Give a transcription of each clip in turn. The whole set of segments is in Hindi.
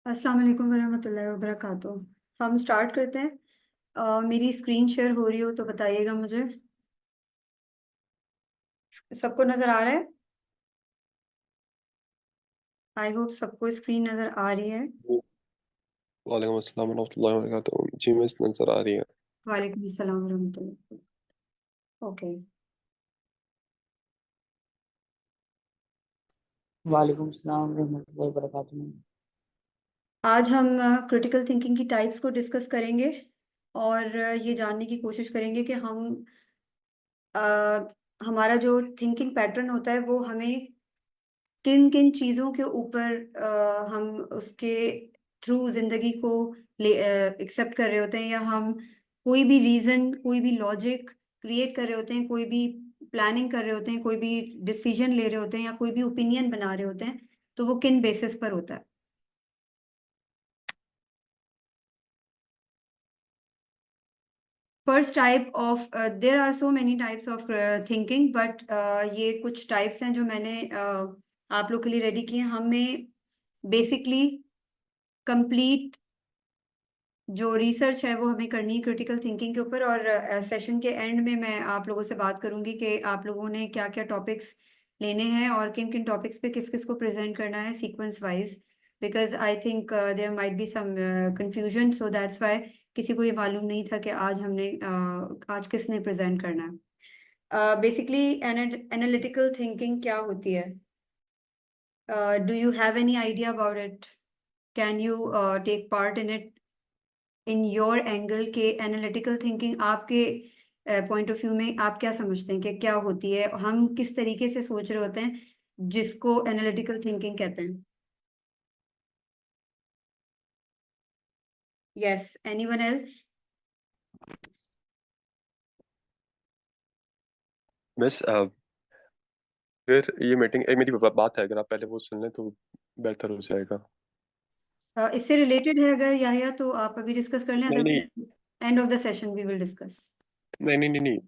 अस्सलाम वालेकुम वरहमतुल्लाहि वबरकातुह। हम स्टार्ट करते हैं। मेरी स्क्रीन शेयर हो रही हो तो बताइएगा मुझे। सबको नज़र आ रहा है? आई होप सबको स्क्रीन नज़र आ रही है। वालेकुम अस्सलाम वरहमतुल्लाहि वबरकातुहू। जी मिस नजर आ रही है। वालेकुम अस्सलाम वरहमतुल्लाहि। ओके। वालेकुम सलाम रहमतुल्लाहि व बरकातुहू। आज हम क्रिटिकल थिंकिंग की टाइप्स को डिस्कस करेंगे और ये जानने की कोशिश करेंगे कि अ, हमारा जो थिंकिंग पैटर्न होता है वो हमें किन किन चीज़ों के ऊपर हम उसके थ्रू जिंदगी को एक्सेप्ट कर रहे होते हैं, या हम कोई भी रीजन, कोई भी लॉजिक क्रिएट कर रहे होते हैं, कोई भी प्लानिंग कर रहे होते हैं, कोई भी डिसीजन ले रहे होते हैं, या कोई भी ओपिनियन बना रहे होते हैं, तो वो किन बेसिस पर होता है। First type of, there are so many types of thinking, but ये कुछ टाइप्स हैं जो मैंने आप लोग के लिए रेडी किए हैं। हमें बेसिकली कंप्लीट जो रिसर्च है वो हमें करनी है क्रिटिकल थिंकिंग के ऊपर, और सेशन के एंड में मैं आप लोगों से बात करूंगी कि आप लोगों ने क्या क्या टॉपिक्स लेने हैं और किन किन टॉपिक्स पे किस किस को प्रेजेंट करना है sequence wise, because I think there might be some confusion, so that's why किसी को ये मालूम नहीं था कि आज किसने प्रेजेंट करना है। बेसिकली एनालिटिकल थिंकिंग क्या होती है? Do you have any idea about it? Can you take part in it in your angle के? एनालिटिकल थिंकिंग आपके पॉइंट ऑफ व्यू में आप क्या समझते हैं कि क्या होती है, हम किस तरीके से सोच रहे होते हैं जिसको एनालिटिकल थिंकिंग कहते हैं? Yes, anyone else? मिस फिर ये मीटिंग मेरी बात है, अगर आप पहले वो सुन लें तो बेहतर हो जाएगा। इससे रिलेटेड है अगर या तो आप अभी डिस्कस कर लें, नहीं नहीं otherwise end of the session we will discuss. नहीं नहीं नहीं नहीं,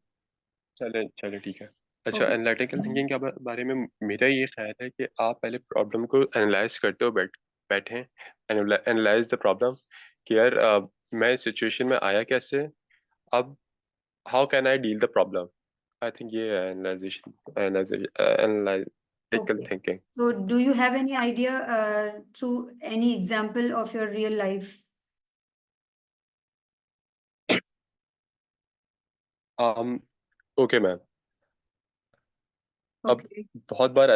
चले चले ठीक है। अच्छा, ओके। एनालिटिकल थिंकिंग के बारे में मेरा ये ख्याल है कि आप पहले प्रॉब्लम को एनालाइज करते हो, बैठें, एनालाइज द प्रॉब्लम कि यार मैं इस सिचुएशन में आया कैसे, अब how can I deal the problem. I think ये है analytical okay, thinking. so do you have any idea through any example of your real life? Okay ma'am. अब Okay. बहुत बार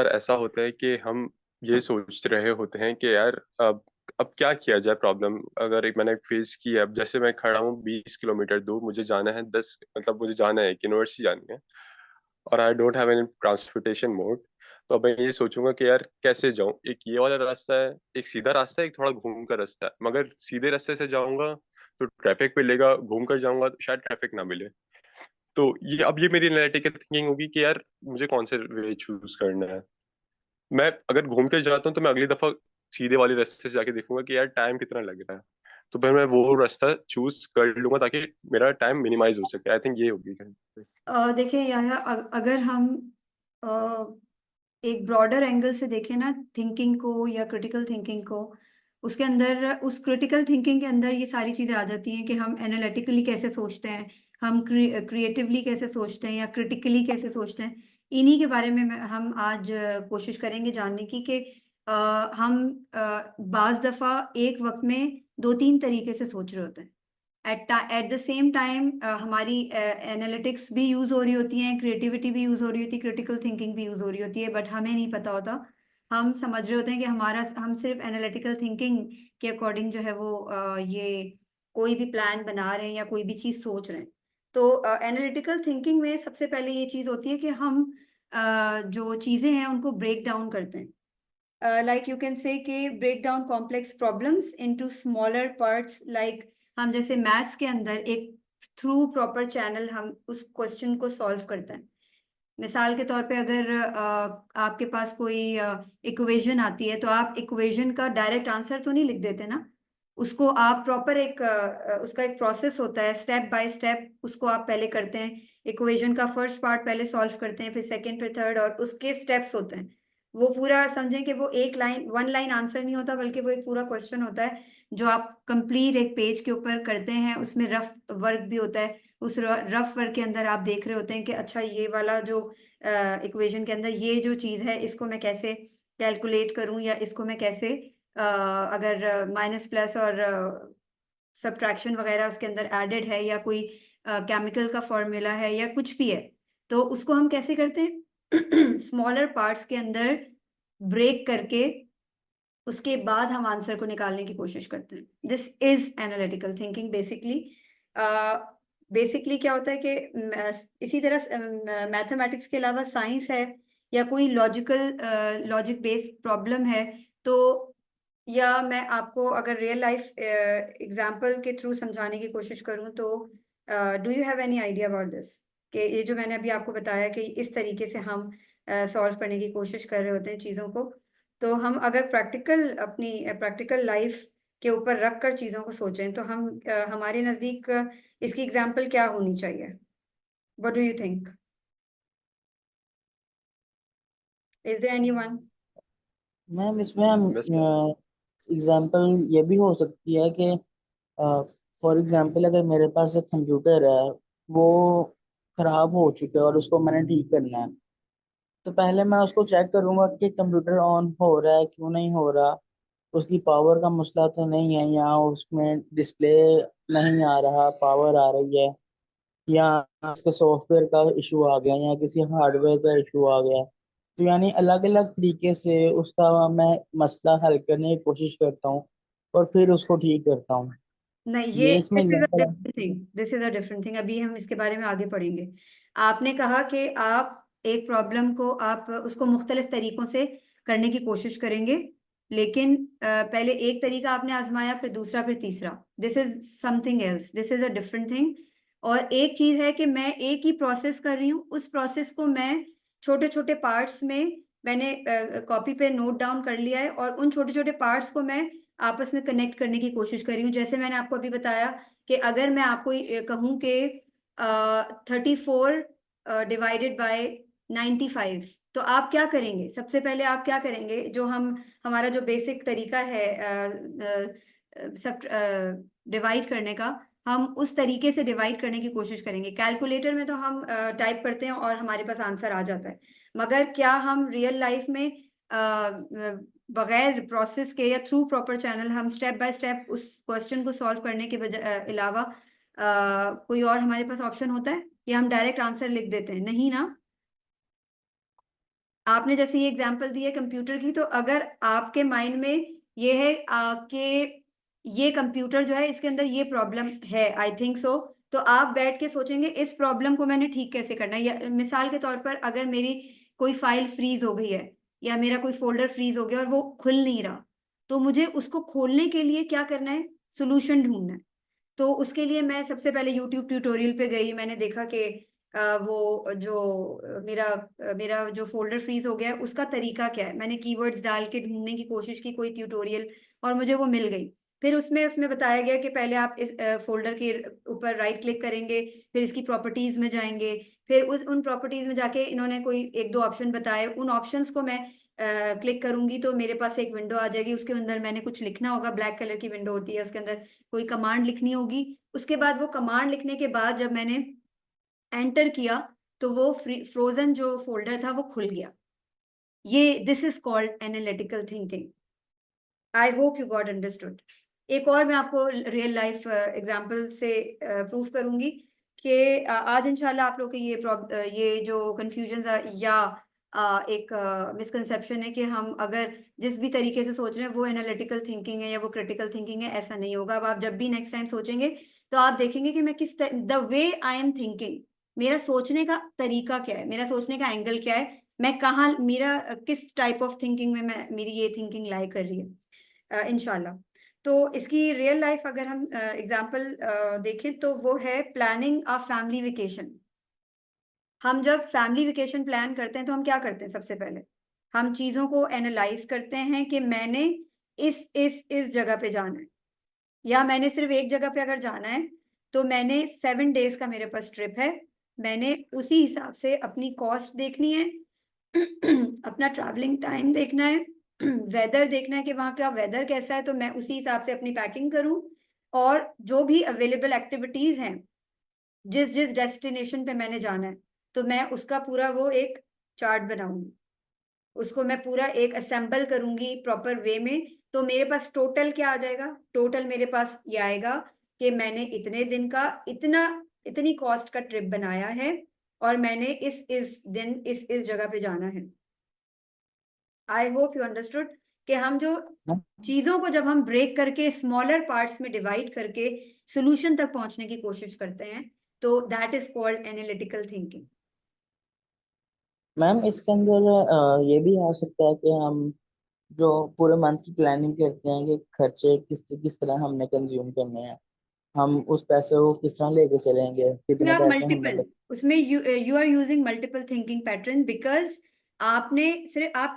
ऐसा होता है कि हम ये सोच रहे होते हैं कि यार अब क्या किया जाए प्रॉब्लम, अगर मैंने फेस की है, अब जैसे मैं खड़ा हूँ 20 किलोमीटर दूर, मुझे जाना है 10, मतलब मुझे जाना है, एक यूनिवर्सिटी जानी है, और I don't have any transportation mode. तो अब मैं ये सोचूंगा कि यार कैसे जाऊं, एक ये वाला रास्ता है, एक सीधा रास्ता है, एक थोड़ा घूम कर रास्ता है, मगर सीधे रास्ते से जाऊंगा तो ट्रैफिक मिलेगा, घूम कर जाऊंगा तो शायद ट्रैफिक ना मिले। तो ये मेरी एनालिटिकल थिंकिंग होगी कि यार मुझे कौन से वे चूज करना है। मैं अगर घूम के जाता हूँ तो मैं अगली दफा सीधे वाले रास्ते से जाके देखूंगा कि यार टाइम कितना लग रहा है, तो फिर मैं वो रास्ता चूज कर लूंगा ताकि मेरा टाइम मिनिमाइज हो सके। आई थिंक ये होगी। देखिए अगर हम अ, एक ब्रॉडर एंगल से देखें ना थिंकिंग को या क्रिटिकल थिंकिंग को, उसके अंदर, उस क्रिटिकल थिंकिंग के अंदर ये सारी चीज़ें आ जाती हैं कि हम एनालिटिकली कैसे सोचते हैं, हम क्रिएटिवली कैसे सोचते हैं, या क्रिटिकली कैसे सोचते हैं। इन्हीं के बारे में हम आज कोशिश करेंगे जानने की कि अ, हम बाज दफ़ा एक वक्त में दो तीन तरीके से सोच रहे होते हैं। एट द सेम टाइम हमारी एनालिटिक्स भी यूज हो रही होती हैं, क्रिएटिविटी भी यूज हो रही होती है, क्रिटिकल थिंकिंग भी यूज हो रही होती है, बट हमें नहीं पता होता। हम समझ रहे होते हैं कि हम सिर्फ एनालिटिकल थिंकिंग के अकॉर्डिंग जो है वो ये कोई भी प्लान बना रहे हैं या कोई भी चीज सोच रहे हैं। तो एनालिटिकल थिंकिंग में सबसे पहले ये चीज होती है कि हम जो चीजें हैं उनको ब्रेक डाउन करते हैं। like you can say कि break down complex problems into smaller parts, like हम जैसे मैथ्स के अंदर एक थ्रू प्रॉपर चैनल हम उस क्वेश्चन को सॉल्व करते हैं। मिसाल के तौर पे अगर आपके पास कोई इक्वेशन आती है तो आप इक्वेशन का डायरेक्ट आंसर तो नहीं लिख देते ना, उसको आप प्रॉपर उसका एक प्रोसेस होता है, स्टेप बाय स्टेप उसको आप पहले करते हैं। इक्वेशन का फर्स्ट पार्ट पहले सॉल्व करते हैं, फिर सेकंड, फिर थर्ड, और उसके स्टेप्स होते हैं। वो पूरा समझें कि वो एक लाइन, वन लाइन आंसर नहीं होता, बल्कि वो एक पूरा क्वेश्चन होता है जो आप कंप्लीट एक पेज के ऊपर करते हैं। उसमें रफ वर्क भी होता है। उस रफ वर्क के अंदर आप देख रहे होते हैं कि अच्छा ये वाला जो इक्वेशन के अंदर ये जो चीज़ है, इसको मैं कैसे कैलकुलेट करूं, या इसको मैं कैसे अगर माइनस प्लस और सब्ट्रैक्शन वगैरह उसके अंदर एडेड है, या कोई केमिकल का फॉर्मूला है, या कुछ भी है, तो उसको हम कैसे करते हैं स्मॉलर पार्ट्स के अंदर ब्रेक करके उसके बाद हम आंसर को निकालने की कोशिश करते हैं। This is analytical thinking basically. Basically क्या होता है कि इसी तरह मैथमेटिक्स के अलावा साइंस है, या कोई लॉजिक बेस्ड प्रॉब्लम है, तो या मैं आपको अगर रियल लाइफ एग्जांपल के थ्रू समझाने की कोशिश करूं, तो do you have any idea about this, कि ये जो मैंने अभी आपको बताया कि इस तरीके से हम सॉल्व करने की कोशिश कर रहे होते हैं चीज़ों को। तो हम अगर अपनी प्रैक्टिकल लाइफ के ऊपर रख कर चीज़ों को सोचें, तो हम हमारे नज़दीक इसकी एग्जांपल क्या होनी चाहिए? What do you think? Is there anyone? Ma'am इसमें बस एग्जांपल ये भी हो सकती है कि फॉर एग्जांपल अगर मेरे पास एक कंप्यूटर है, वो खराब हो चुका है और उसको मैंने ठीक करना है, तो पहले मैं उसको चेक करूंगा कि कंप्यूटर ऑन हो रहा है क्यों नहीं हो रहा। उसकी पावर का मसला तो नहीं है, या उसमें डिस्प्ले नहीं आ रहा, पावर आ रही है, या इसके सॉफ्टवेयर का इशू आ गया, या किसी हार्डवेयर का इशू आ गया। तो यानी अलग अलग तरीके से उसका मैं मसला हल करने की कोशिश करता हूँ और फिर उसको ठीक करता हूँ। नहीं, ये ये इसमें दिस इज अ एग्जाम्पल है। Different thing, this is a different thing. अभी हम इसके बारे में आगे पढ़ेंगे। आपने कहा कि आप एक प्रॉब्लम को आप उसको मुख्तलिफ तरीकों से करने की कोशिश करेंगे, लेकिन पहले एक तरीका आपने आजमाया, फिर दूसरा, फिर तीसरा। This is something else, this is a different thing. और एक चीज है कि मैं एक ही प्रोसेस कर रही हूँ, उस प्रोसेस को मैं छोटे छोटे पार्ट्स में मैंने कॉपी पे नोट डाउन कर लिया है, और उन छोटे छोटे पार्ट्स को मैं आपस में कनेक्ट करने की कोशिश कर रही हूँ। जैसे मैंने आपको अभी बताया कि अगर मैं आपको कहूँ कि 34 डिवाइडेड बाय 95, तो आप क्या करेंगे? सबसे पहले आप क्या करेंगे? जो हमारा जो बेसिक तरीका है सब डिवाइड करने का, हम उस तरीके से डिवाइड करने की कोशिश करेंगे। कैलकुलेटर में तो हम टाइप करते हैं और हमारे पास आंसर आ जाता है, मगर क्या हम रियल लाइफ में बगैर प्रोसेस के या थ्रू प्रॉपर चैनल हम स्टेप बाय स्टेप उस क्वेश्चन को सॉल्व करने के अलावा कोई और हमारे पास ऑप्शन होता है, या हम डायरेक्ट आंसर लिख देते हैं? नहीं ना। आपने जैसे ये एग्जांपल दी है कंप्यूटर की, तो अगर आपके माइंड में ये है कि ये कंप्यूटर जो है इसके अंदर ये प्रॉब्लम है, आई थिंक सो, तो आप बैठ के सोचेंगे इस प्रॉब्लम को मैंने ठीक कैसे करना है। या मिसाल के तौर पर अगर मेरी कोई फाइल फ्रीज हो गई है, या मेरा कोई फोल्डर फ्रीज हो गया और वो खुल नहीं रहा, तो मुझे उसको खोलने के लिए क्या करना है? सोल्यूशन ढूंढना है। तो उसके लिए मैं सबसे पहले यूट्यूब ट्यूटोरियल पे गई। मैंने देखा कि वो जो मेरा जो फोल्डर फ्रीज हो गया है उसका तरीका क्या है। मैंने कीवर्ड्स डाल के ढूंढने की कोशिश की कोई ट्यूटोरियल, और मुझे वो मिल गई। फिर उसमें उसमें बताया गया कि पहले आप इस फोल्डर के ऊपर राइट क्लिक करेंगे, फिर इसकी प्रॉपर्टीज में जाएंगे, फिर उन प्रॉपर्टीज में जाके इन्होंने कोई एक दो ऑप्शन बताए, उन ऑप्शंस को मैं क्लिक करूंगी तो मेरे पास एक विंडो आ जाएगी। उसके अंदर मैंने कुछ लिखना होगा, ब्लैक कलर की विंडो होती है, उसके अंदर कोई कमांड लिखनी होगी। उसके बाद वो कमांड लिखने के बाद जब मैंने एंटर किया, तो वो फ्रोजन जो फोल्डर था वो खुल गया। ये this is called analytical thinking. I hope you got understood. एक और मैं आपको रियल लाइफ एग्जांपल से प्रूफ करूंगी कि आज इंशाल्लाह आप लोग के ये जो कंफ्यूजन या एक मिसकंसेप्शन है कि हम अगर जिस भी तरीके से सोच रहे हैं वो एनालिटिकल थिंकिंग है या वो क्रिटिकल थिंकिंग है, ऐसा नहीं होगा। अब आप जब भी नेक्स्ट टाइम सोचेंगे, तो आप देखेंगे कि मैं the way I am thinking, मेरा सोचने का तरीका क्या है, मेरा सोचने का एंगल क्या है, मैं कहाँ, मेरा किस टाइप ऑफ थिंकिंग में मेरी ये थिंकिंग लाई कर रही है इंशाल्लाह। तो इसकी रियल लाइफ अगर हम एग्जांपल देखें, तो वो है प्लानिंग अ फैमिली वेकेशन। हम जब फैमिली वेकेशन प्लान करते हैं, तो हम क्या करते हैं? सबसे पहले हम चीज़ों को एनालाइज करते हैं कि मैंने इस जगह पे जाना है, या मैंने सिर्फ एक जगह पे अगर जाना है, तो मैंने 7 डेज का मेरे पास ट्रिप है, मैंने उसी हिसाब से अपनी कॉस्ट देखनी है अपना ट्रैवलिंग टाइम देखना है, वेदर देखना है कि वहाँ का वेदर कैसा है, तो मैं उसी हिसाब से अपनी पैकिंग करूँ। और जो भी अवेलेबल एक्टिविटीज हैं, जिस जिस डेस्टिनेशन पे मैंने जाना है, तो मैं उसका पूरा वो एक चार्ट बनाऊंगी, उसको मैं पूरा एक असेंबल करूंगी प्रॉपर वे में। तो मेरे पास टोटल क्या आ जाएगा, टोटल मेरे पास ये आएगा कि मैंने इतने दिन का इतना इतनी कॉस्ट का ट्रिप बनाया है, और मैंने इस दिन इस जगह पे जाना है। आई होप यू अंडरस्टूड कि हम जो चीजों को जब हम ब्रेक करके स्मॉलर पार्ट्स में डिवाइड करके सोल्यूशन तक पहुंचने की कोशिश करते हैं, तो that is called analytical thinking. Ma'am इसके अंदर ये भी आ सकता है कि हम जो पूरे मंथ की प्लानिंग करते हैं कि खर्चे किस किस तरह हमने कंज्यूम करने हैं, हम उस पैसे को किस तरह लेके चलेंगे, उसमें कितने आप पैसे हमने मल्टीपल, उसमें you are using multiple thinking pattern, because आप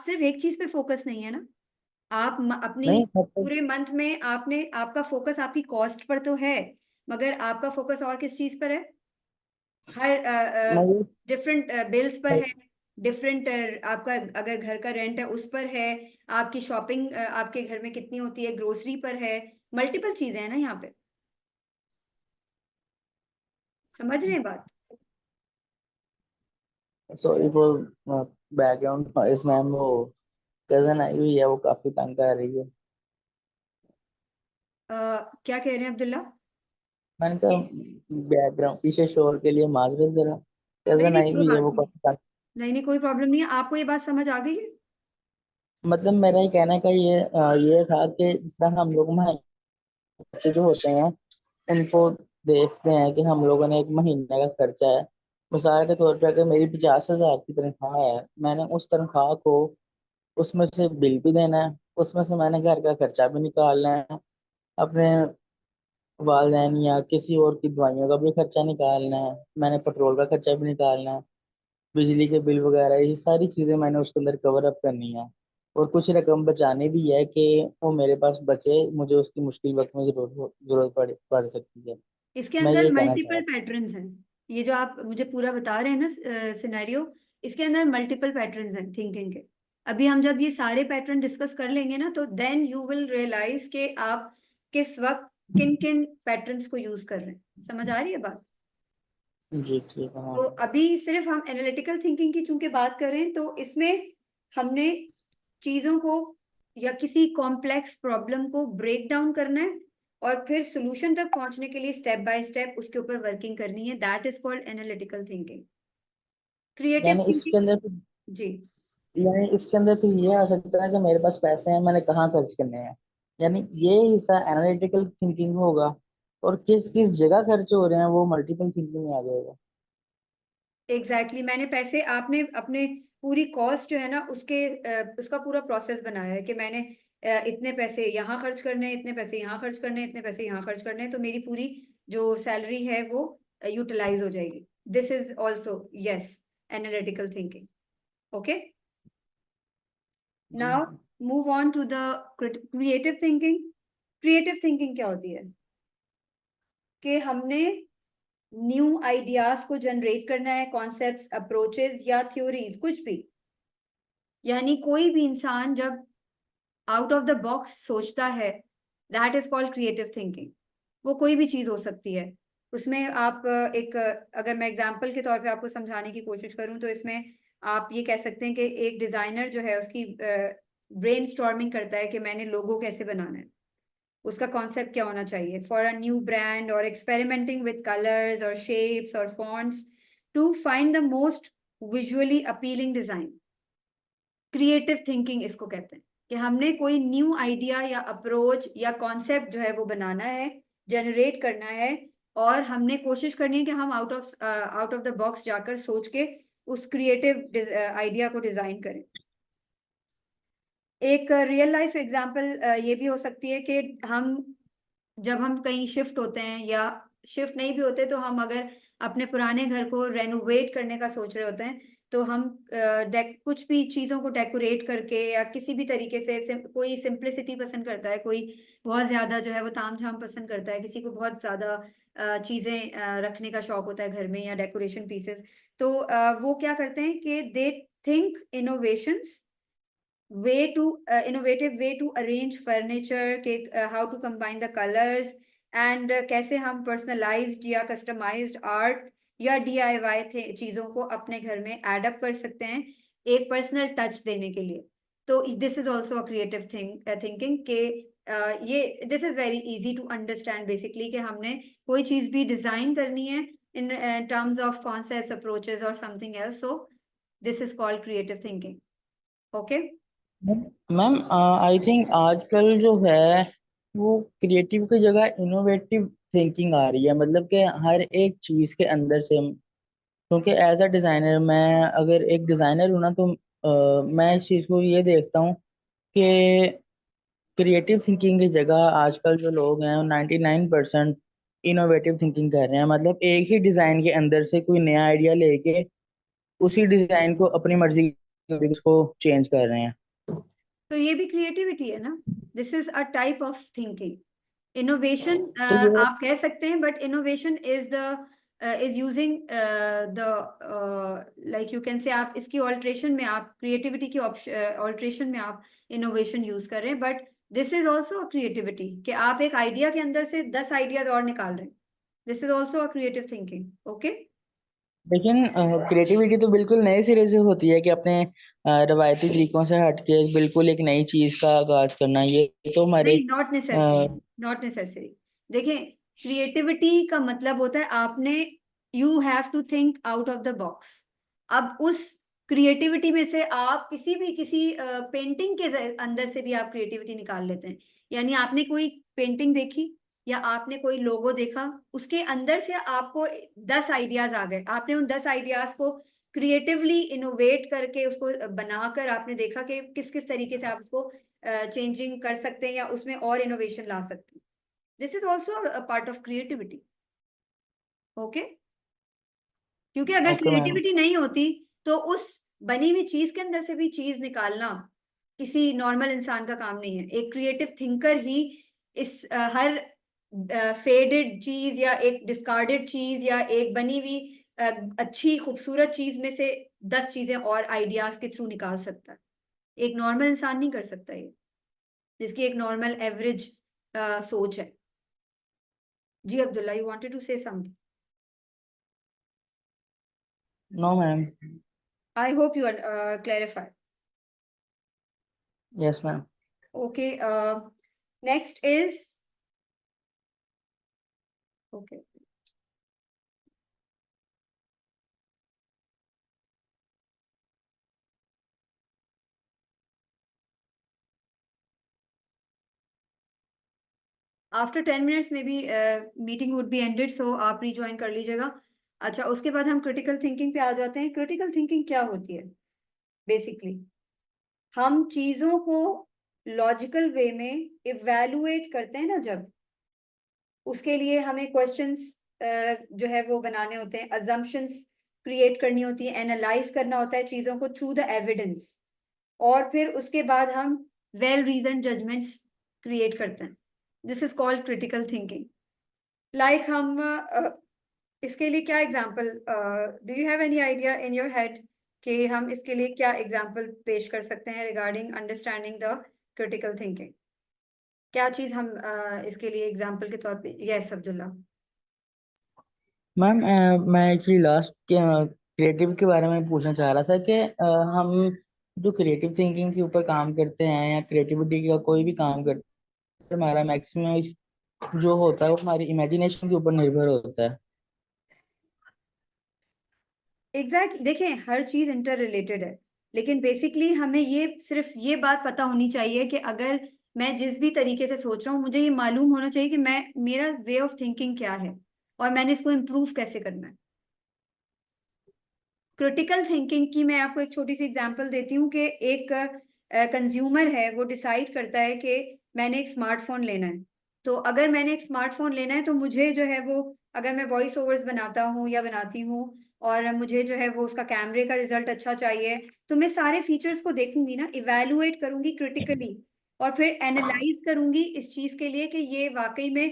सिर्फ एक चीज पे फोकस नहीं है ना। आप अपनी नहीं मतलब पूरे मंथ में आपने आपका फोकस आपकी कॉस्ट पर तो है, मगर आपका फोकस और किस चीज पर है? हर मैं ये डिफरेंट बिल्स पर है, डिफरेंट आपका अगर घर का रेंट है उस पर है, आपकी शॉपिंग आपके घर में कितनी होती है ग्रोसरी पर है। मल्टीपल चीजें हैं ना यहाँ पे, समझ रहे हैं बात? Sorry for background noise ma'am, वो कजन आई हुई है, वो काफी तंग कर रही है। क्या कह रहे हैं अब्दुल्ला? मैंने कहा बैकग्राउंड पीछे शोर के लिए माजरत जरा, नहीं कजन नहीं, आई कोई हुई है, बात वो नहीं, काफी तंग। नहीं नहीं, कोई प्रॉब्लम नहीं है। आपको ये बात समझ आ गई है? मतलब मेरा ये कहने का ये था कि जिस तरह हम लोग बच्चे जो होते हैं उनको देखते हैं कि हम लोगों ने एक महीने का खर्चा है, मिसाल के तौर पे अगर मेरी 50,000 की तनख्वाह है, मैंने उस तनख्वाह को उसमें से बिल भी देना है, उसमें से मैंने घर का खर्चा भी निकालना है, अपने वालदैन या किसी और की दवाइयों का भी खर्चा निकालना है, मैंने पेट्रोल का खर्चा भी निकालना है, बिजली के बिल वगैरह, ये सारी चीजें मैंने उसके अंदर कवर अप करनी है। और कुछ रकम बचानी भी है कि वो मेरे पास बचे, मुझे उसकी मुश्किल वक्त में जरूरत पड़ सकती है। इसके मैं अंदर ये कहना चाह मल्टीपल रहा पैटर्न्स हैं। ये जो आप मुझे पूरा बता रहे हैं ना सिनेरियो, इसके अंदर मल्टीपल पैटर्न्स हैं थिंकिंग के। अभी हम जब ये सारे पैटर्न डिस्कस कर लेंगे ना, तो देन यू विल रियलाइज कि आप किस वक्त किन किन पैटर्न्स को यूज कर रहे हैं। समझ आ रही है बात? हूँ। जी ठीक है तो हाँ। अभी सिर्फ हम एनालिटिकल थिंकिंग की चूंकि बात करें, तो इसमें हमने चीजों को या किसी कॉम्प्लेक्स प्रॉब्लम को ब्रेक डाउन करना है, और फिर सॉल्यूशन तक पहुंचने के लिए स्टेप बाय स्टेप उसके ऊपर वर्किंग करनी है। That is called analytical thinking. Creative यानी इसके थिंकिंग। अंदर जी। यानी इसके अंदर फिर ये आ सकता है कि मेरे पास पैसे हैं, मैंने कहाँ खर्च करने हैं, यानी ये हिस्सा एनालिटिकल थिंकिंग होगा। और किस किस जगह खर्च हो रहे हैं वो मल्टीपल थिंकिंग में आ जाएगा। एग्जैक्टली मैंने पैसे आपने अपने पूरी कॉस्ट जो है ना उसके उसका पूरा प्रोसेस बनाया है कि मैंने इतने पैसे यहाँ खर्च करने हैं, इतने पैसे यहाँ खर्च करने हैं, इतने पैसे यहाँ खर्च करने हैं, तो मेरी पूरी जो सैलरी है वो यूटिलाइज हो जाएगी। This is also yes analytical thinking. Okay, जी now move on to the creative thinking. Creative thinking क्या होती है? कि हमने न्यू आइडियाज को जनरेट करना है, कॉन्सेप्ट्स, अप्रोचेस या थ्योरीज, कुछ भी। यानी कोई भी इंसान जब आउट ऑफ द बॉक्स सोचता है, that is called creative thinking. वो कोई भी चीज हो सकती है। उसमें आप अगर मैं एग्जांपल के तौर पे आपको समझाने की कोशिश करूं, तो इसमें आप ये कह सकते हैं कि एक डिजाइनर जो है उसकी ब्रेनस्टॉर्मिंग करता है कि मैंने लोगो कैसे बनाना है, उसका कॉन्सेप्ट क्या होना चाहिए फॉर अ न्यू ब्रांड, और एक्सपेरिमेंटिंग विद कलर्स और शेप्स और fonts to find the most visually appealing design. Creative thinking इसको कहते हैं कि हमने कोई न्यू आइडिया या अप्रोच या कॉन्सेप्ट जो है वो बनाना है, जनरेट करना है, और हमने कोशिश करनी है कि हम आउट ऑफ द बॉक्स जाकर सोच के उस क्रिएटिव आइडिया को डिजाइन करें। एक रियल लाइफ एग्जांपल ये भी हो सकती है कि हम जब हम कहीं शिफ्ट होते हैं, या शिफ्ट नहीं भी होते, तो हम अगर अपने पुराने घर को रेनोवेट करने का सोच रहे होते हैं, तो हम कुछ भी चीज़ों को डेकोरेट करके या किसी भी तरीके से कोई सिंप्लिसिटी पसंद करता है, कोई बहुत ज़्यादा जो है वो तामझाम पसंद करता है, किसी को बहुत ज़्यादा चीज़ें रखने का शौक होता है घर में या डेकोरेशन पीसेस। तो वो क्या करते हैं कि दे think innovations, innovative way to arrange furniture, how to combine the colors, and कैसे हम personalized या customized art या DIY चीजों को अपने घर में add up कर सकते हैं एक personal touch देने के लिए. तो this is also a creative thinking के ये this is very easy to understand basically कि हमने कोई चीज भी design करनी है in terms of concepts, approaches or something else. So this is called creative thinking. Okay. Ma'am I think आजकल जो है वो क्रिएटिव की जगह इनोवेटिव थिंकिंग आ रही है, मतलब कि हर एक चीज के अंदर से क्योंकि एज अ डिजाइनर मैं अगर एक डिजाइनर हूं ना तो मैं इस चीज को ये देखता हूँ कि क्रिएटिव थिंकिंग की जगह आजकल जो लोग हैं वो 99% इनोवेटिव थिंकिंग कर रहे हैं, मतलब एक ही डिजाइन के अंदर से कोई नया आइडिया लेके उसी डिजाइन को अपनी मर्जी के उसको चेंज कर रहे हैं। तो ये भी क्रिएटिविटी है ना. This is a type of thinking. Innovation तो ये आप कह सकते हैं, but innovation is using like you can say आप इसकी ऑल्ट्रेशन में आप क्रिएटिविटी की ऑल्ट्रेशन में आप इनोवेशन यूज कर रहे हैं. But this is also a creativity कि आप एक आइडिया के अंदर से 10 आइडियाज और निकाल रहे हैं. This is also a creative thinking. Okay. लेकिन क्रिएटिविटी तो बिल्कुल नए सिरे से होती है कि अपने रवायती तरीकों से हटके बिल्कुल एक नई चीज का आगाज करना, ये तो हमारे नहीं, नॉट नेसेसरी. Not necessary. देखें, क्रिएटिविटी का मतलब होता है आपने you have to think out of the box. अब उस क्रिएटिविटी में से आप किसी पेंटिंग के अंदर से भी आप क्रिएटिविटी निकाल लेते हैं. यानी आपने कोई पेंटिंग देखी या आपने कोई लोगो देखा, उसके अंदर से आपको 10 आइडियाज आ गए. आपने उन 10 आइडियाज को क्रिएटिवली इनोवेट करके उसको बनाकर आपने देखा कि किस किस तरीके से आप उसको चेंजिंग कर सकते हैं या उसमें और इनोवेशन ला सकते हैं. This is also a part of creativity. Okay. क्योंकि अगर ओके मैम। क्रिएटिविटी नहीं होती तो उस बनी हुई चीज के अंदर से भी चीज निकालना किसी नॉर्मल इंसान का काम नहीं है. एक क्रिएटिव थिंकर ही इस हर फेडेड चीज या एक डिस्कार्डेड चीज या एक बनी हुई अच्छी खूबसूरत चीज में से 10 चीजें और आइडियाज के थ्रू निकाल सकता है. एक नॉर्मल इंसान नहीं कर सकता ये, जिसकी एक नॉर्मल एवरेज सोच है. जी Abdullah, you wanted to say something. No ma'am. I hope you are clarified. Yes ma'am. Okay. Next is okay. After 10 minutes में भी meeting would be ended, so आप रीज्वाइन कर लीजिएगा. अच्छा, उसके बाद हम क्रिटिकल थिंकिंग पे आ जाते हैं. क्रिटिकल थिंकिंग क्या होती है? बेसिकली हम चीजों को लॉजिकल वे में इवैल्यूएट करते हैं ना, जब उसके लिए हमें क्वेश्चंस जो है वो बनाने होते हैं, अजम्पशंस क्रिएट करनी होती है, एनालाइज करना होता है चीजों को थ्रू द एविडेंस, और फिर उसके बाद हम वेल रीजन जजमेंट्स क्रिएट करते हैं. This is called critical thinking. Like हम इसके लिए क्या example, do you have any idea in your head कि हम इसके लिए क्या एग्जाम्पल पेश कर सकते हैं regarding understanding the critical thinking? क्या चीज हम इसके लिए एग्जाम्पल के तौर पे? यस अब्दुल्ला. मैम मैं एक्चुअली लास्ट क्रिएटिव के बारे में पूछना चाह रहा था कि हम जो क्रिएटिव थिंकिंग के ऊपर काम करते हैं या क्रिएटिविटी का कोई भी काम करते हैं, हमारा मैक्सिमम जो होता है वो हमारी इमेजिनेशन के ऊपर निर्भर होता है. एग्जैक्टली. देखें, हर चीज इंटर रिलेटेड है, लेकिन बेसिकली हमें ये सिर्फ ये बात पता होनी चाहिए कि अगर मैं जिस भी तरीके से सोच रहा हूँ, मुझे ये मालूम होना चाहिए कि मैं मेरा वे ऑफ थिंकिंग क्या है और मैंने इसको इम्प्रूव कैसे करना है. क्रिटिकल थिंकिंग की मैं आपको एक छोटी सी एग्जांपल देती हूँ कि एक कंज्यूमर है, वो डिसाइड करता है कि मैंने एक स्मार्टफोन लेना है. तो अगर मैंने एक स्मार्टफोन लेना है तो मुझे जो है वो, अगर मैं वॉइस ओवर्स बनाता हूँ या बनाती हूँ और मुझे जो है वो उसका कैमरे का रिजल्ट अच्छा चाहिए, तो मैं सारे फीचर्स को देखूंगी ना, इवेलुएट करूंगी क्रिटिकली, और फिर एनालाइज करूंगी इस चीज के लिए कि ये वाकई में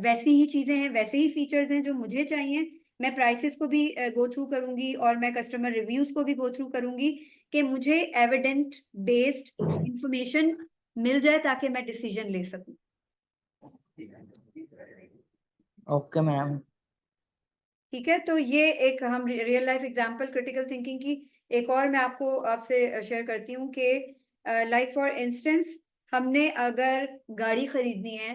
वैसी ही चीजें हैं, वैसे ही फीचर्स हैं जो मुझे चाहिए, मैं प्राइसेस को भी गो थ्रू करूंगी और मैं कस्टमर रिव्यूज को भी गो थ्रू करूंगी कि मुझे एविडेंट बेस्ड इंफॉर्मेशन मिल जाए ताकि मैं डिसीजन ले सकूं। Okay ma'am. ठीक है, तो ये एक हम real life example critical thinking की एक और मैं आपसे शेयर करती हूँ कि लाइक फॉर इंस्टेंस हमने अगर गाड़ी खरीदनी है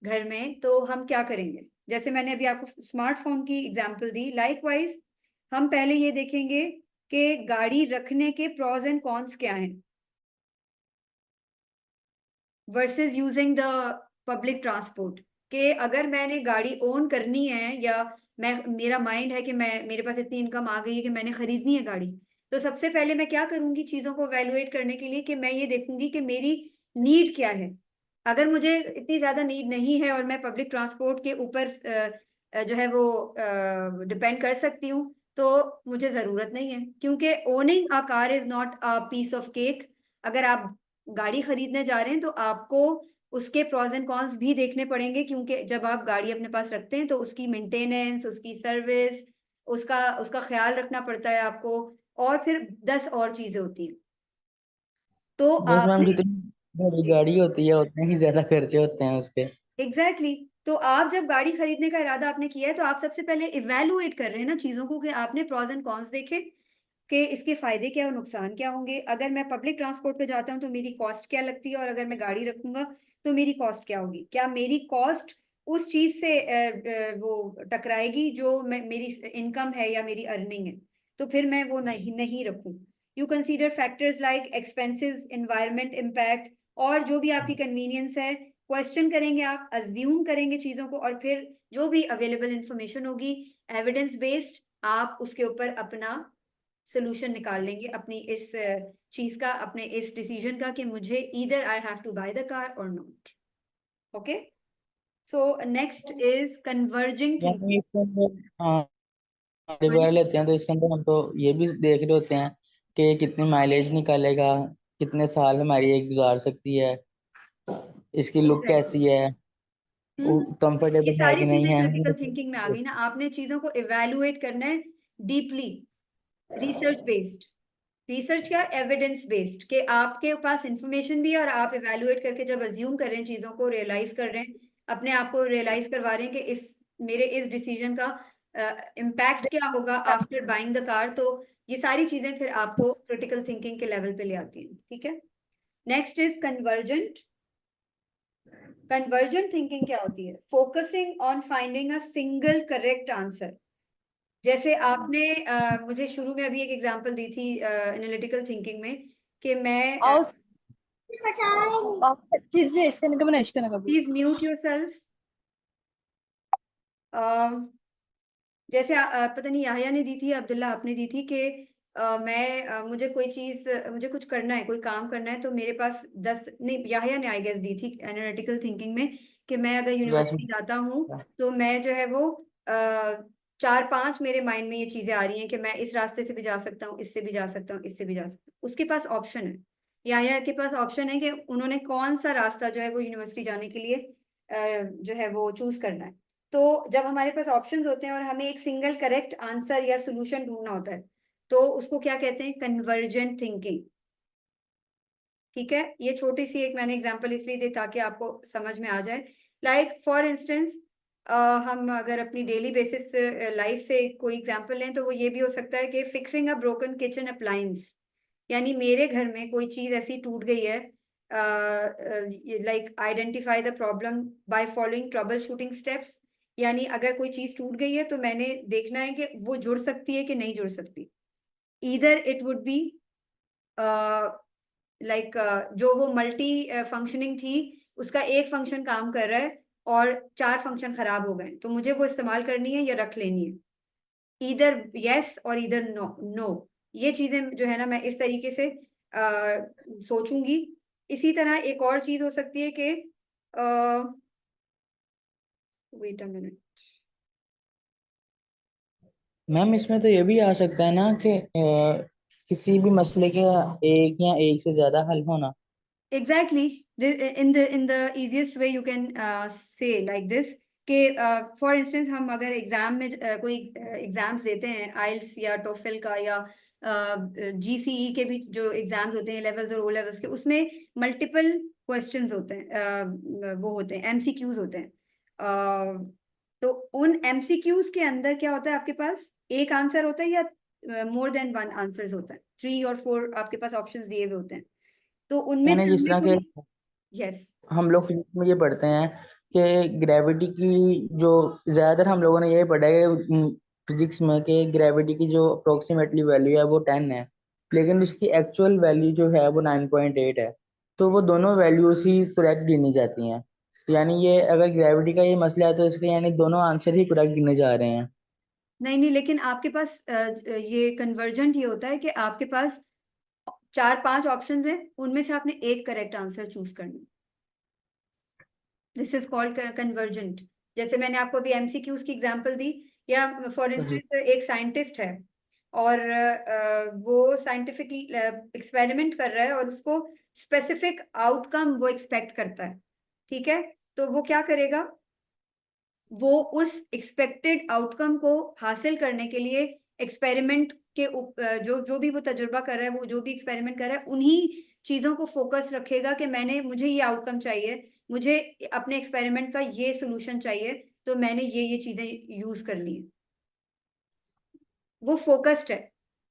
घर में तो हम क्या करेंगे। जैसे मैंने अभी आपको स्मार्टफोन की एग्जांपल दी, लाइकवाइज हम पहले ये देखेंगे कि गाड़ी रखने के प्रॉज एंड कॉन्स क्या हैं versus using the public transport. कि अगर मैंने गाड़ी ओन करनी है या मैं मेरा माइंड है कि मेरे पास इतनी इनकम आ गई है कि मैंने खरीदनी है गाड़ी, तो सबसे पहले मैं क्या करूंगी चीजों को वैल्यूएट करने के लिए कि मैं ये देखूंगी कि मेरी नीड क्या है। अगर मुझे इतनी ज्यादा नीड नहीं है और मैं पब्लिक ट्रांसपोर्ट के ऊपर जो है वो डिपेंड कर सकती हूँ तो मुझे जरूरत नहीं है, क्योंकि owning a car is not a piece of cake. अगर आप गाड़ी खरीदने जा रहे हैं तो आपको उसके प्रॉज एंड कॉन्स भी देखने पड़ेंगे, क्योंकि जब आप गाड़ी अपने पास रखते हैं तो उसकी मेंटेनेंस, उसकी सर्विस, उसका उसका ख्याल रखना पड़ता है आपको, और फिर 10 और चीजें होती हैं। तो यस मैम, आपने जितनी बड़ी गाड़ी होती है उतने ही ज्यादा खर्चे होते हैं उसके। एग्जैक्टली तो आप जब गाड़ी खरीदने का इरादा आपने किया है तो आप सबसे पहले इवेलुएट कर रहे हैं ना चीजों को कि आपने प्रॉज एंड कॉन्स देखे कि इसके फायदे क्या और नुकसान क्या होंगे। अगर मैं पब्लिक ट्रांसपोर्ट पे जाता हूँ तो मेरी कॉस्ट क्या लगती है, और अगर मैं गाड़ी रखूंगा तो मेरी कॉस्ट क्या होगी। क्या मेरी कॉस्ट उस चीज से वो टकराएगी जो मेरी इनकम है या मेरी अर्निंग है, तो फिर मैं वो नहीं नहीं रखूं। You consider factors like expenses, environment impact, और जो भी आपकी कन्वीनियंस है। क्वेश्चन करेंगे, आप अज्यूम करेंगे चीजों को, और फिर जो भी अवेलेबल इंफॉर्मेशन होगी एविडेंस बेस्ड आप उसके ऊपर अपना सोल्यूशन निकाल लेंगे अपनी इस चीज का, अपने इस डिसीजन का कि मुझे either I have to buy the car or not. Okay, so next is converging ma'am thinking. इसके अंदर गाड़ी वगैरह लेते हैं तो इसके अंदर हम तो ये भी देख रहे होते हैं कि कितनी माइलेज निकालेगा, कितने साल हमारी ये गुजार सकती है, इसकी लुक एग्जैक्टली। कैसी है, ये कंफर्टेबल है सारी कि नहीं चीजें है। क्रिटिकल थिंकिंग में आ गई ना। आपने चीजों को इवेलुएट करना है डीपली, रिसर्च बेस्ड। रिसर्च क्या, एविडेंस बेस्ड, कि आपके पास इंफॉर्मेशन भी है और आप इवेलुएट करके जब अज्यूम कर रहे हैं चीजों को, रियलाइज कर रहे हैं, अपने आप को रियलाइज करवा रहे हैं कि इस मेरे इस डिसीजन का इम्पैक्ट क्या होगा आफ्टर बाइंग द कार, तो ये सारी चीजें फिर आपको क्रिटिकल थिंकिंग के लेवल पे ले आती हैं। ठीक है, next is convergent. Convergent thinking क्या होती है, focusing on finding a single correct answer. जैसे आपने मुझे शुरू में अभी एक एग्जांपल दी थी एनालिटिकल थिंकिंग में कि मैं, प्लीज म्यूट योरसेल्फ। जैसे पता नहीं याहिया ने दी थी या अब्दुल्ला आपने दी थी कि मुझे कोई चीज, मुझे कुछ करना है, कोई काम करना है, तो मेरे पास 10 नहीं, याहिया ने आई गेस दी थी एनालिटिकल थिंकिंग में कि मैं अगर यस यूनिवर्सिटी जाता हूँ तो मैं जो है वो 4-5 मेरे माइंड में ये चीजें आ रही हैं कि मैं इस रास्ते से भी जा सकता हूँ, इससे भी जा सकता हूँ, इससे भी जा सकता हूँ। उसके पास ऑप्शन है, याहिया के पास ऑप्शन है कि उन्होंने कौन सा रास्ता जो है वो यूनिवर्सिटी जाने के लिए जो है वो चूज करना है। तो जब हमारे पास ऑप्शंस होते हैं और हमें एक सिंगल करेक्ट आंसर या सोल्यूशन ढूंढना होता है तो उसको क्या कहते हैं, कन्वर्जेंट थिंकिंग। ठीक है, ये छोटी सी एक मैंने एग्जांपल इसलिए दी ताकि आपको समझ में आ जाए। लाइक फॉर इंस्टेंस हम अगर अपनी डेली बेसिस लाइफ से कोई एग्जांपल लें तो वो ये भी हो सकता है कि fixing a broken kitchen appliance, यानी मेरे घर में कोई चीज ऐसी टूट गई है, like identify the problem by following trouble shooting steps. यानी अगर कोई चीज टूट गई है तो मैंने देखना है कि वो जुड़ सकती है कि नहीं जुड़ सकती। Either it would be like जो वो मल्टी फंक्शनिंग थी उसका एक फंक्शन काम कर रहा है और 4 फंक्शन खराब हो गए, तो मुझे वो इस्तेमाल करनी है या रख लेनी है। ईदर यस और ईदर नो नो। ये चीजें जो है ना मैं इस तरीके से सोचूंगी। इसी तरह एक और चीज हो सकती है कि वेट अ मिनट। मैम, इसमें तो ये भी आ सकता है ना कि किसी भी मसले के एक या एक से ज्यादा हल होना। Exactly. In the easiest way you can say like this कि फॉर इंस्टेंस हम अगर एग्जाम में कोई एग्जाम्स देते हैं आइल्स या टोफिल का या जीसीई के भी जो एग्जाम्स होते हैं लेवल्स और ओ लेवल्स के, उसमें मल्टीपल क्वेश्चंस होते हैं, वो होते हैं एमसीक्यूज होते हैं। तो उन एमसीक्यूज के अंदर क्या होता है, आपके पास एक आंसर होता है या मोर देन वन आंसर्स होता है, 3 और 4 आपके पास ऑप्शंस दिए हुए होते हैं। तो उनमें यानी से जिस हमें तरह के कोई, यस, हम लोग फिजिक्स में ये पढ़ते हैं कि ग्रेविटी की जो ज्यादातर हम लोगों ने ये पढ़ा है फिजिक्स में कि ग्रेविटी की जो अप्रोक्सीमेटली वैल्यू है वो 10 है, लेकिन उसकी एक्चुअल वैल्यू जो है वो 9.8 है। तो वो दोनों वैल्यूज ही करेक्ट गिनी जाती हैं। तो यानी ये अगर ग्रेविटी का ये मसला है तो इसके यानी दोनों आंसर ही करेक्ट गिने जा रहे हैं। नहीं नहीं, लेकिन आपके पास ये कन्वर्जेंट ये होता है कि आपके पास 4-5 ऑप्शंस हैं, उनमें से आपने एक करेक्ट आंसर चूज करना है। This is called convergent. जैसे मैंने आपको अभी एमसीक्यूज की एग्जांपल दी, या फॉर जी। इंस्टेंस एक साइंटिस्ट है और वो साइंटिफिक एक्सपेरिमेंट कर रहा है और उसको स्पेसिफिक आउटकम वो एक्सपेक्ट करता है, ठीक है। तो वो क्या करेगा, वो उस एक्सपेक्टेड आउटकम को हासिल करने के लिए एक्सपेरिमेंट के जो जो भी वो तजुर्बा कर रहा है, वो जो भी एक्सपेरिमेंट कर रहा है, उन्हीं चीजों को फोकस रखेगा कि मुझे ये आउटकम चाहिए, मुझे अपने एक्सपेरिमेंट का ये सोल्यूशन चाहिए, तो मैंने ये चीजें यूज करनी है। वो फोकस्ड है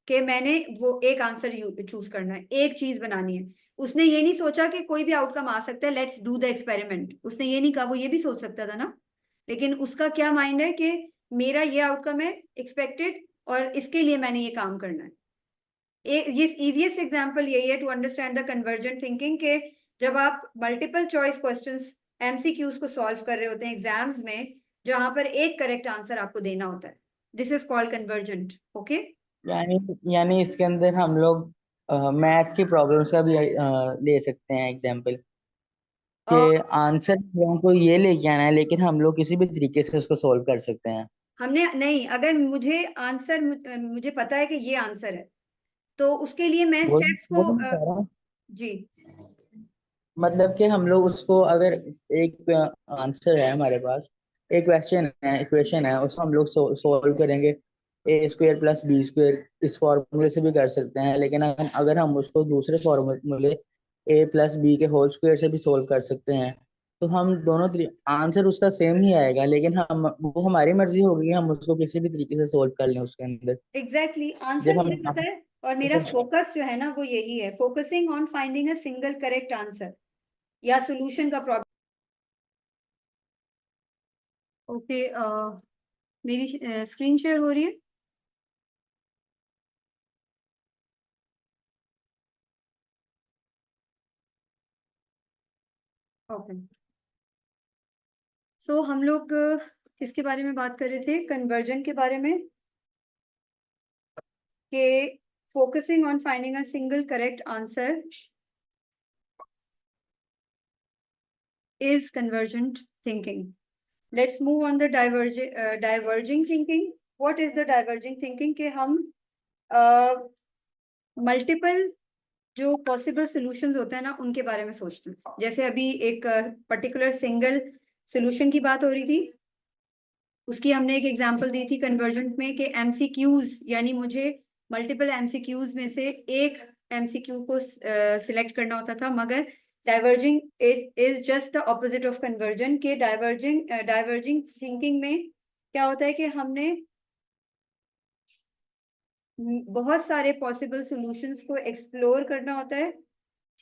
कि मैंने वो एक आंसर चूज करना है, एक चीज बनानी है। उसने ये नहीं सोचा कि कोई भी आउटकम आ सकता है, लेट्स डू द एक्सपेरिमेंट, उसने ये नहीं कहा। वो ये भी सोच सकता था ना, लेकिन उसका क्या माइंड है कि मेरा ये आउटकम है एक्सपेक्टेड और इसके लिए मैंने ये काम करना है। ये इजीएस्ट एग्जांपल यही है to understand the convergent thinking के, जब आप मल्टीपल चॉइस क्वेश्चंस एमसीक्यूज को सॉल्व कर रहे होते हैं एग्जाम्स में, जहां पर एक करेक्ट आंसर आपको देना होता है, this is called convergent. Okay, यानी यानी इसके अंदर हम लोग मैथ की प्रॉब्लम्स का भी ले सकते हैं एग्जांपल, कि आंसर हमको ये लेके आना है लेकिन हम लोग किसी भी तरीके से उसको सॉल्व कर सकते हैं। हमने नहीं, अगर मुझे आंसर मुझे पता है कि ये आंसर है, तो उसके लिए मैं स्टेप्स वो को भी मैं कह रहा हूँ, जी, मतलब कि हम लोग उसको अगर एक आंसर है हमारे पास, एक क्वेश्चन है, इक्वेशन है, उसको हम लोग सॉल्व करेंगे ए स्क्वायर प्लस बी स्क्वायर इस फॉर्मूले से भी कर सकते हैं, लेकिन अगर हम उसको दूसरे फॉर्मूले ए प्लस बी के होल स्क्वायर से भी सॉल्व कर सकते हैं, तो हम दोनों आंसर उसका सेम ही आएगा, लेकिन हम वो हमारी मर्जी होगी कि हम उसको किसी भी तरीके से सॉल्व कर लें उसके अंदर। एग्जैक्टली आंसर जब हम मुझे पता है, और मेरा फोकस जो है ना वो यही है, focusing on finding a single correct answer या सोल्यूशन का प्रॉब्लम। ओके, मेरी स्क्रीन शेयर हो रही है। ओके, सो हम लोग किसके बारे में बात कर रहे थे, कन्वर्जन के बारे में, कि focusing on finding a single correct answer is convergent thinking. Let's move on the diverging thinking. What is the diverging thinking? कि हम मल्टीपल जो पॉसिबल सॉल्यूशंस होते हैं ना उनके बारे में सोचते हैं। जैसे अभी एक पर्टिकुलर सिंगल सॉल्यूशन की बात हो रही थी, उसकी हमने एक एग्जांपल दी थी कन्वर्जेंट में कि एमसीक्यूज, यानी मुझे मल्टीपल एमसीक्यूज में से एक एमसीक्यू को सिलेक्ट करना होता था, मगर diverging it is just the opposite of conversion के। डाइवर्जिंग थिंकिंग में क्या होता है कि हमने बहुत सारे पॉसिबल सॉल्यूशंस को एक्सप्लोर करना होता है,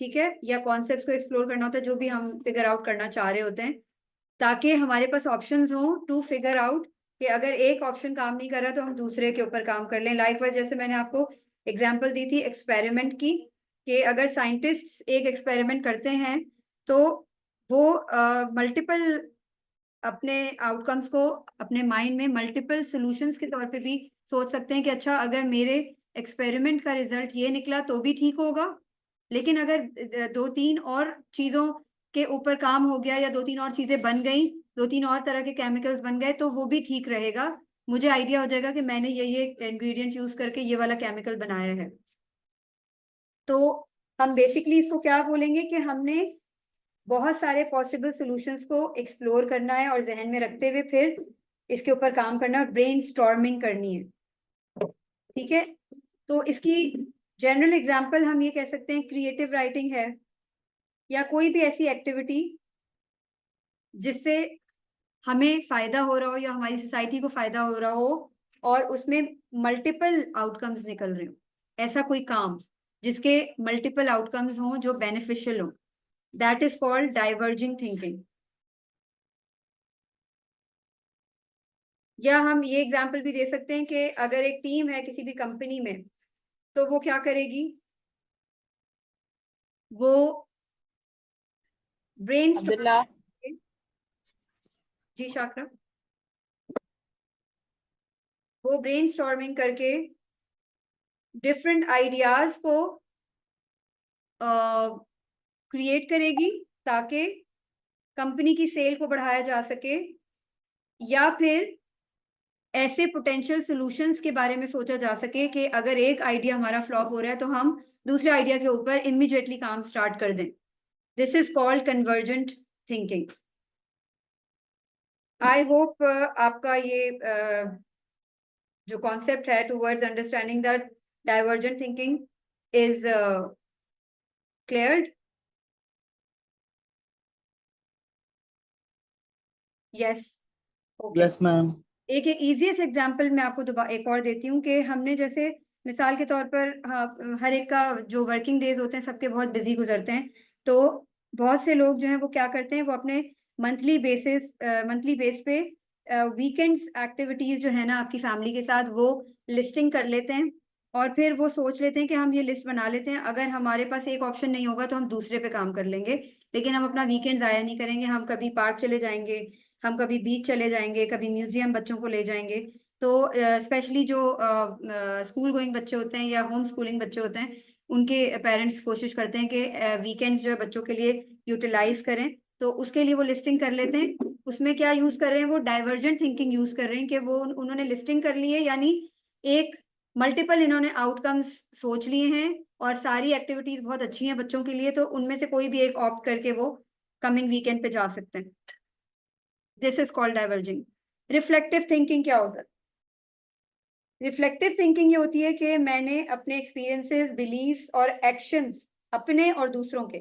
ठीक है, या कॉन्सेप्ट्स को एक्सप्लोर करना होता है जो भी हम फिगर आउट करना चाह रहे होते हैं, ताकि हमारे पास ऑप्शंस हो टू फिगर आउट कि अगर एक ऑप्शन काम नहीं कर रहा तो हम दूसरे के ऊपर काम कर लें। लाइकवाइज जैसे मैंने आपको एग्जांपल दी थी एक्सपेरिमेंट की, कि अगर साइंटिस्ट एक एक्सपेरिमेंट करते हैं तो वो मल्टीपल अपने आउटकम्स को अपने माइंड में मल्टीपल सॉल्यूशंस के तौर पे भी सोच सकते हैं कि अच्छा अगर मेरे एक्सपेरिमेंट का रिजल्ट ये निकला तो भी ठीक होगा, लेकिन अगर 2-3 और चीजों के ऊपर काम हो गया या 2-3 और चीजें बन गई, 2-3 और तरह के केमिकल्स बन गए तो वो भी ठीक रहेगा, मुझे आइडिया हो जाएगा कि मैंने ये इंग्रेडिएंट यूज करके ये वाला केमिकल बनाया है। तो हम बेसिकली इसको क्या बोलेंगे कि हमने बहुत सारे पॉसिबल सॉल्यूशंस को एक्सप्लोर करना है और जहन में रखते हुए फिर इसके ऊपर काम करना है, ब्रेन स्टॉर्मिंग करनी है। ठीक है, तो इसकी जनरल एग्जांपल हम ये कह सकते हैं क्रिएटिव राइटिंग है, या कोई भी ऐसी एक्टिविटी जिससे हमें फायदा हो रहा हो या हमारी सोसाइटी को फायदा हो रहा हो और उसमें मल्टीपल आउटकम्स निकल रहे हो। ऐसा कोई काम जिसके मल्टीपल आउटकम्स हों जो बेनिफिशियल हो, that is called diverging thinking. या हम ये एग्जाम्पल भी दे सकते हैं कि अगर एक टीम है किसी भी कंपनी में, तो वो क्या करेगी, वो ब्रेन अब्दुल्ला, जी शाकरा, वो ब्रेन स्टॉर्मिंग करके डिफरेंट आइडियाज को क्रिएट करेगी ताकि कंपनी की सेल को बढ़ाया जा सके, या फिर ऐसे पोटेंशियल सॉल्यूशंस के बारे में सोचा जा सके कि अगर एक आइडिया हमारा फ्लॉप हो रहा है तो हम दूसरे आइडिया के ऊपर इमीडिएटली काम स्टार्ट कर दें। This is called convergent thinking. I hope आपका ये जो कॉन्सेप्ट है towards understanding that divergent thinking is cleared. Yes, okay. Yes ma'am. एक इजीएस्ट एग्जांपल मैं आपको दोबारा एक और देती हूँ कि हमने जैसे मिसाल के तौर पर, हाँ, हर एक का जो वर्किंग डेज होते हैं सबके बहुत बिजी गुजरते हैं, तो बहुत से लोग जो हैं वो क्या करते हैं, वो अपने मंथली बेस पे वीकेंड्स एक्टिविटीज जो है ना आपकी फैमिली के साथ, वो लिस्टिंग कर लेते हैं और फिर वो सोच लेते हैं कि हम ये लिस्ट बना लेते हैं, अगर हमारे पास एक ऑप्शन नहीं होगा तो हम दूसरे पे काम कर लेंगे, लेकिन हम अपना वीकेंड जाया नहीं करेंगे। हम कभी पार्क चले जाएंगे, हम कभी बीच चले जाएंगे, कभी म्यूजियम बच्चों को ले जाएंगे। तो स्पेशली जो स्कूल गोइंग बच्चे होते हैं या होम स्कूलिंग बच्चे होते हैं, उनके पेरेंट्स कोशिश करते हैं कि वीकेंड्स जो है बच्चों के लिए यूटिलाइज करें, तो उसके लिए वो लिस्टिंग कर लेते हैं। उसमें क्या यूज कर रहे हैं, वो डाइवर्जेंट थिंकिंग यूज कर रहे हैं कि वो उन्होंने लिस्टिंग कर ली है, यानी एक मल्टीपल इन्होंने आउटकम्स सोच लिए हैं और सारी एक्टिविटीज बहुत अच्छी हैं बच्चों के लिए, तो उनमें से कोई भी एक ऑप्ट करके वो कमिंग वीकेंड पे जा सकते हैं। This is called diverging. Reflective thinking क्या होता है? रिफ्लेक्टिव थिंकिंग ये होती है कि मैंने अपने एक्सपीरियंसेस, बिलीव्स और एक्शंस, अपने और दूसरों के,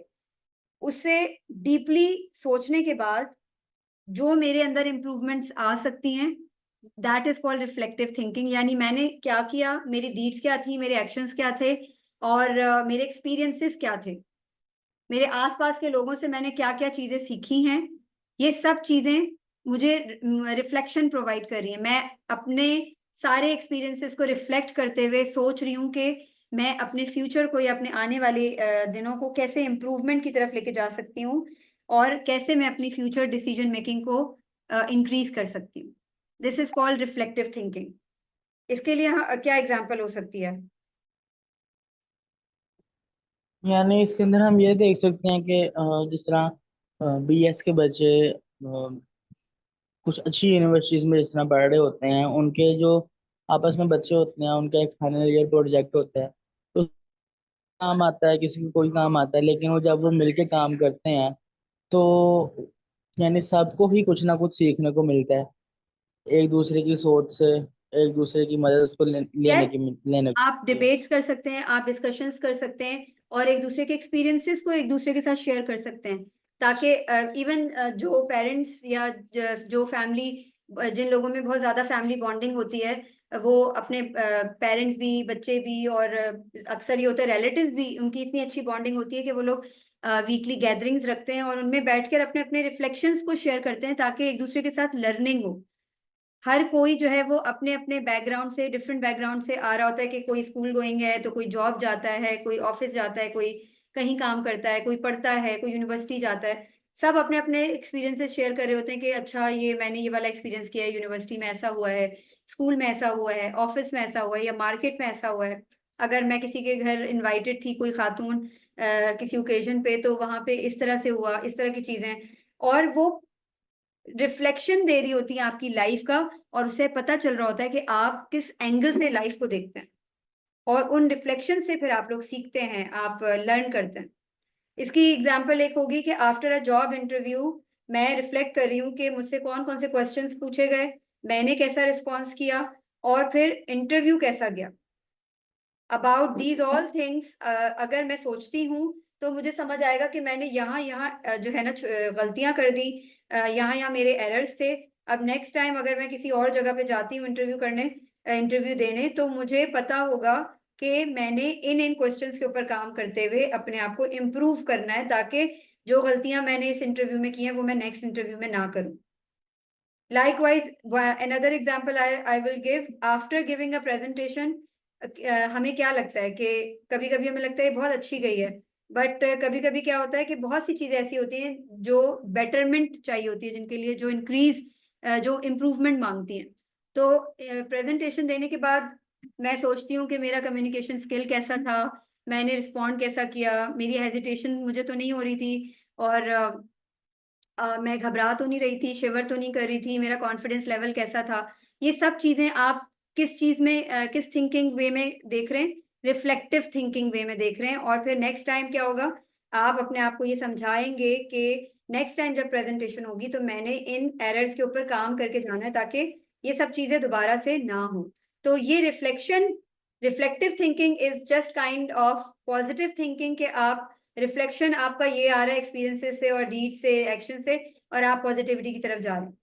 उससे डीपली सोचने के बाद जो मेरे अंदर इंप्रूवमेंट्स आ सकती हैं, that is called reflective thinking. यानी मैंने क्या किया, मेरी डीड्स क्या थी, मेरे एक्शंस क्या थे, और मेरे एक्सपीरियंसेस क्या थे, मेरे आसपास के लोगों से मैंने क्या क्या चीजें सीखी हैं, ये सब चीजें मुझे रिफ्लेक्शन प्रोवाइड कर रही है। मैं अपने सारे एक्सपीरियंसेस को रिफ्लेक्ट करते हुए सोच रही हूँ कि मैं अपने फ्यूचर को या अपने आने वाले दिनों को कैसे इम्प्रूवमेंट की तरफ लेके जा सकती हूँ और कैसे मैं अपनी फ्यूचर डिसीजन मेकिंग को इंक्रीज कर सकती हूँ। This is called reflective thinking. इसके लिए क्या एग्जाम्पल हो सकती है? यानी इसके अंदर हम ये देख सकते हैं कि जिस तरह बीएस के बच्चे कुछ अच्छी यूनिवर्सिटीज में जिस तरह पढ़ रहे होते हैं, उनके जो आपस में बच्चे होते हैं, उनका एक फाइनल ईयर प्रोजेक्ट होता है, तो काम आता है, किसी को कोई काम आता है, लेकिन वो जब वो मिलके काम करते हैं तो यानी सबको ही कुछ ना कुछ सीखने को मिलता है, एक दूसरे की सोच से, एक दूसरे की मदद उसको लेने यस, की लेने आप की। डिबेट्स कर सकते हैं, आप डिस्कशंस कर सकते हैं और एक दूसरे के एक्सपीरियंसेस को एक दूसरे के साथ शेयर कर सकते हैं, ताकि इवन जो पेरेंट्स या जो फैमिली, जिन लोगों में बहुत ज्यादा फैमिली बॉन्डिंग होती है, वो अपने पेरेंट्स भी, बच्चे भी, और अक्सर ये होता है रिलेटिव्स भी, उनकी इतनी अच्छी बॉन्डिंग होती है कि वो लोग वीकली गैदरिंग्स रखते हैं और उनमें बैठकर अपने अपने रिफ्लेक्शंस को शेयर करते हैं ताकि एक दूसरे के साथ लर्निंग हो। हर कोई जो है वो अपने अपने बैकग्राउंड से, डिफरेंट बैकग्राउंड से आ रहा होता है, कि कोई स्कूल गोइंग है तो कोई जॉब जाता है, कोई ऑफिस जाता है, कोई कहीं काम करता है, कोई पढ़ता है, कोई यूनिवर्सिटी जाता है। सब अपने अपने एक्सपीरियंसेस शेयर कर रहे होते हैं कि अच्छा ये मैंने ये वाला एक्सपीरियंस किया है, यूनिवर्सिटी में ऐसा हुआ है, स्कूल में ऐसा हुआ है, ऑफिस में ऐसा हुआ है, या मार्केट में ऐसा हुआ है। अगर मैं किसी के घर इनवाइटेड थी, कोई खातून किसी ओकेजन पे, तो वहां पे इस तरह से हुआ, इस तरह की चीजें, और वो रिफ्लेक्शन दे रही होती है आपकी लाइफ का, और उससे पता चल रहा होता है कि आप किस एंगल से लाइफ को देखते हैं, और उन रिफ्लेक्शन से फिर आप लोग सीखते हैं, आप लर्न करते हैं। इसकी एग्जाम्पल एक होगी कि आफ्टर अ जॉब इंटरव्यू मैं रिफ्लेक्ट कर रही हूँ कि मुझसे कौन कौन से क्वेश्चंस पूछे गए, मैंने कैसा रिस्पॉन्स किया, और फिर इंटरव्यू कैसा गया। अबाउट दीज ऑल थिंग्स अगर मैं सोचती हूँ तो मुझे समझ आएगा कि मैंने यहाँ यहाँ जो है ना गलतियां कर दी, यहाँ यहाँ मेरे एरर्स थे। अब नेक्स्ट टाइम अगर मैं किसी और जगह पे जाती हूँ इंटरव्यू करने, इंटरव्यू देने, तो मुझे पता होगा कि मैंने इन इन क्वेश्चंस के ऊपर काम करते हुए अपने आप को इम्प्रूव करना है, ताकि जो गलतियां मैंने इस इंटरव्यू में की हैं वो मैं नेक्स्ट इंटरव्यू में ना करूँ। Likewise, another example I will give, after giving a presentation, हमें क्या लगता है कि कभी कभी हमें लगता है बहुत अच्छी गई है, बट कभी कभी क्या होता है कि बहुत सी चीजें ऐसी होती हैं जो बेटरमेंट चाहिए होती है, जिनके लिए जो इंक्रीज जो इम्प्रूवमेंट मांगती हैं। तो प्रेजेंटेशन देने के बाद मैं सोचती हूँ कि मेरा कम्युनिकेशन स्किल कैसा था, मैंने रिस्पॉन्ड कैसा किया, मेरी हेजिटेशन मुझे तो नहीं हो रही थी, और मैं घबरा तो नहीं रही थी, शिवर तो नहीं कर रही थी, मेरा कॉन्फिडेंस लेवल कैसा था। ये सब चीजें आप किस चीज में किस थिंकिंग वे में देख रहे हैं, रिफ्लेक्टिव थिंकिंग वे में देख रहे हैं। और फिर नेक्स्ट टाइम क्या होगा, आप अपने आप को ये समझाएंगे कि नेक्स्ट टाइम जब प्रेजेंटेशन होगी तो मैंने इन एरर्स के ऊपर काम करके जाना है, ताकि ये सब चीजें दोबारा से ना हो। तो ये reflective thinking is just kind of positive thinking, के आप रिफ्लेक्शन आपका ये आ रहा है एक्सपीरियंसेस से और डीड से, एक्शन से, और आप पॉजिटिविटी की तरफ जा रहे हैं।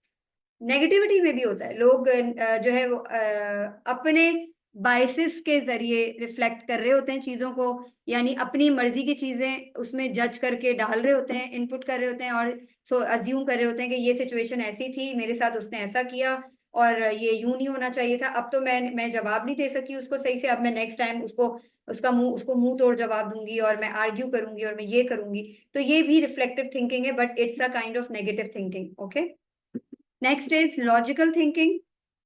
नेगेटिविटी में भी होता है, लोग जो है वो अपने बाइसेस के जरिए रिफ्लेक्ट कर रहे होते हैं चीजों को, यानी अपनी मर्जी की चीजें उसमें जज करके डाल रहे होते हैं, इनपुट कर रहे होते हैं, और सो अज्यूम कर रहे होते हैं कि ये सिचुएशन ऐसी थी, मेरे साथ उसने ऐसा किया, और ये यूं नहीं होना चाहिए था। अब तो मैं जवाब नहीं दे सकी उसको सही से, अब मैं नेक्स्ट टाइम उसको मुंह तोड़ जवाब दूंगी, और मैं आर्ग्यू करूंगी, और मैं ये करूंगी। तो ये भी रिफ्लेक्टिव थिंकिंग है, but it's a kind of negative thinking. Okay, next is logical thinking.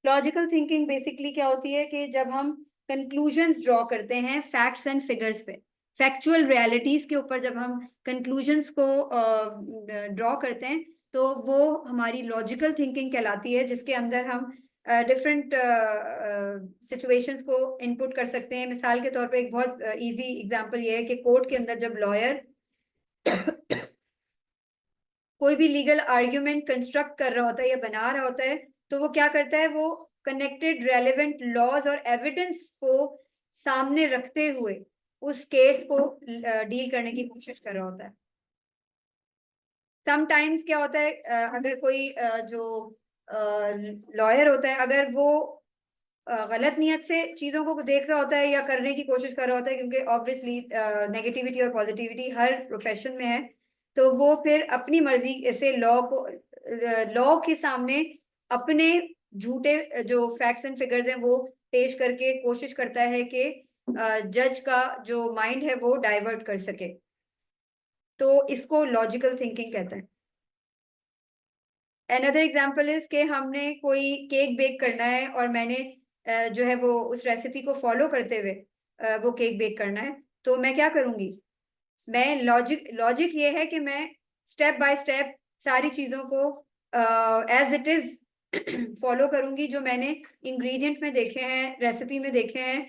Logical thinking basically क्या होती है कि जब हम कंक्लूजन्स ड्रॉ करते हैं फैक्ट्स एंड फिगर्स पे, फैक्चुअल रियलिटीज के ऊपर जब हम कंक्लूजन्स को ड्रॉ करते हैं, तो वो हमारी लॉजिकल थिंकिंग कहलाती है, जिसके अंदर हम डिफरेंट सिचुएशंस को इनपुट कर सकते हैं। मिसाल के तौर पे एक बहुत इजी एग्जांपल ये है कि कोर्ट के अंदर जब लॉयर कोई भी लीगल आर्ग्यूमेंट कंस्ट्रक्ट कर रहा होता है या बना रहा होता है, तो वो क्या करता है, वो कनेक्टेड रेलेवेंट लॉज और एविडेंस को सामने रखते हुए उस केस को डील करने की कोशिश कर रहा होता है। समटाइम्स क्या होता है, अगर कोई जो लॉयर होता है, अगर वो गलत नियत से चीजों को देख रहा होता है या करने की कोशिश कर रहा होता है, क्योंकि ऑब्वियसली नेगेटिविटी और पॉजिटिविटी हर प्रोफेशन में है, तो वो फिर अपनी मर्जी से लॉ के सामने अपने झूठे जो फैक्ट्स एंड फिगर्स हैं वो पेश करके कोशिश करता है कि जज का जो माइंड है वो डाइवर्ट कर सके। तो इसको लॉजिकल थिंकिंग कहते हैं। अनदर एग्जाम्पल इज के हमने कोई केक बेक करना है, और मैंने जो है वो उस रेसिपी को फॉलो करते हुए वो केक बेक करना है, तो मैं क्या करूंगी, मैं लॉजिक ये है कि मैं स्टेप बाय स्टेप सारी चीजों को एज इट इज फॉलो करूंगी, जो मैंने इंग्रेडिएंट में देखे हैं, रेसिपी में देखे हैं,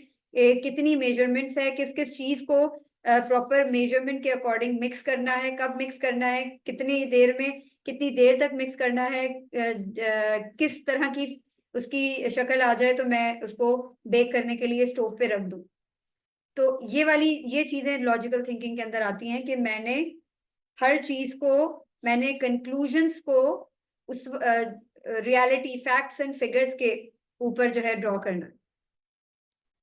कितनी मेजरमेंट्स है, किस किस चीज को प्रॉपर मेजरमेंट के अकॉर्डिंग मिक्स करना है, कब मिक्स करना है, कितनी देर में, कितनी देर तक मिक्स करना है, किस तरह की उसकी शक्ल आ जाए तो मैं उसको बेक करने के लिए स्टोव पे रख दूं। तो ये चीजें लॉजिकल थिंकिंग के अंदर आती हैं कि मैंने हर चीज को, मैंने कंक्लूजन्स को उस रियलिटी फैक्ट्स एंड फिगर्स के ऊपर जो है ड्रॉ करना।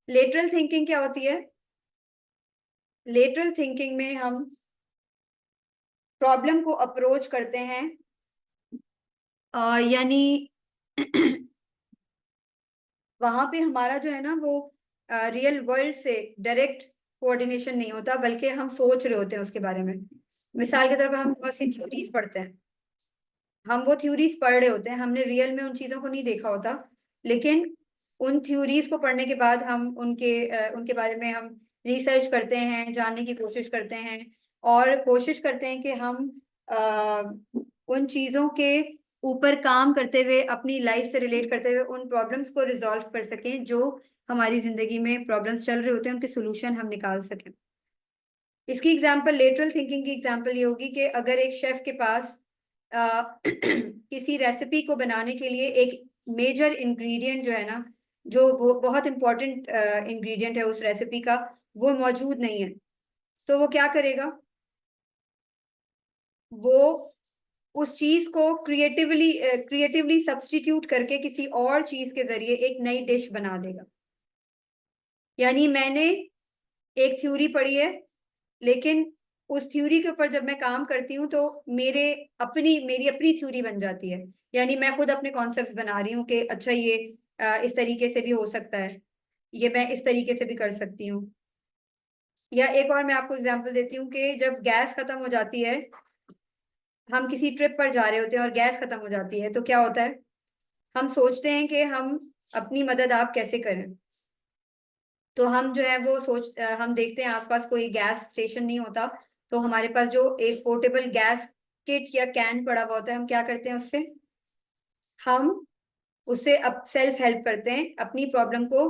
लेटरल थिंकिंग क्या होती है, लेटरल थिंकिंग में हम प्रॉब्लम को अप्रोच करते हैं, यानी वहां पे हमारा जो है ना वो रियल वर्ल्ड से डायरेक्ट कोऑर्डिनेशन नहीं होता, बल्कि हम सोच रहे होते हैं उसके बारे में। मिसाल के तौर पर हम बहुत सी थ्योरीज पढ़ते हैं, हम वो थ्योरीज पढ़ रहे होते हैं, हमने रियल में उन चीजों को नहीं देखा होता, लेकिन उन थ्योरीज को पढ़ने के बाद हम उनके बारे में हम रिसर्च करते हैं, जानने की कोशिश करते हैं, और कोशिश करते हैं कि हम उन चीजों के ऊपर काम करते हुए, अपनी लाइफ से रिलेट करते हुए उन प्रॉब्लम्स को रिजॉल्व कर सकें, जो हमारी जिंदगी में प्रॉब्लम्स चल रहे होते हैं उनके सोल्यूशन हम निकाल सकें। इसकी एग्जांपल, लेटरल थिंकिंग की एग्जांपल ये होगी कि अगर एक शेफ के पास किसी रेसिपी को बनाने के लिए एक मेजर इंग्रेडिएंट जो है ना, जो वो बहुत इंपॉर्टेंट इंग्रेडिएंट है उस रेसिपी का, वो मौजूद नहीं है, तो वो क्या करेगा? वो उस चीज को क्रिएटिवली सब्स्टिट्यूट करके किसी और चीज के जरिए एक नई डिश बना देगा। यानी मैंने एक थ्योरी पढ़ी है, लेकिन उस थ्योरी के ऊपर जब मैं काम करती हूँ तो मेरी अपनी थ्योरी बन जाती है। यानी मैं खुद अपने कॉन्सेप्ट्स बना रही हूँ कि अच्छा ये इस तरीके से भी हो सकता है, ये मैं इस तरीके से भी कर सकती हूँ। या एक और मैं आपको एग्जांपल देती हूँ कि जब गैस खत्म हो जाती है, हम किसी ट्रिप पर जा रहे होते हैं और गैस खत्म हो जाती है, तो क्या होता है? हम सोचते हैं कि हम अपनी मदद आप कैसे करें। तो हम जो है वो हम देखते हैं आसपास कोई गैस स्टेशन नहीं होता, तो हमारे पास जो एक पोर्टेबल गैस किट या कैन पड़ा हुआ होता है, हम क्या करते हैं उससे? हम उससे अब सेल्फ हेल्प करते हैं अपनी प्रॉब्लम को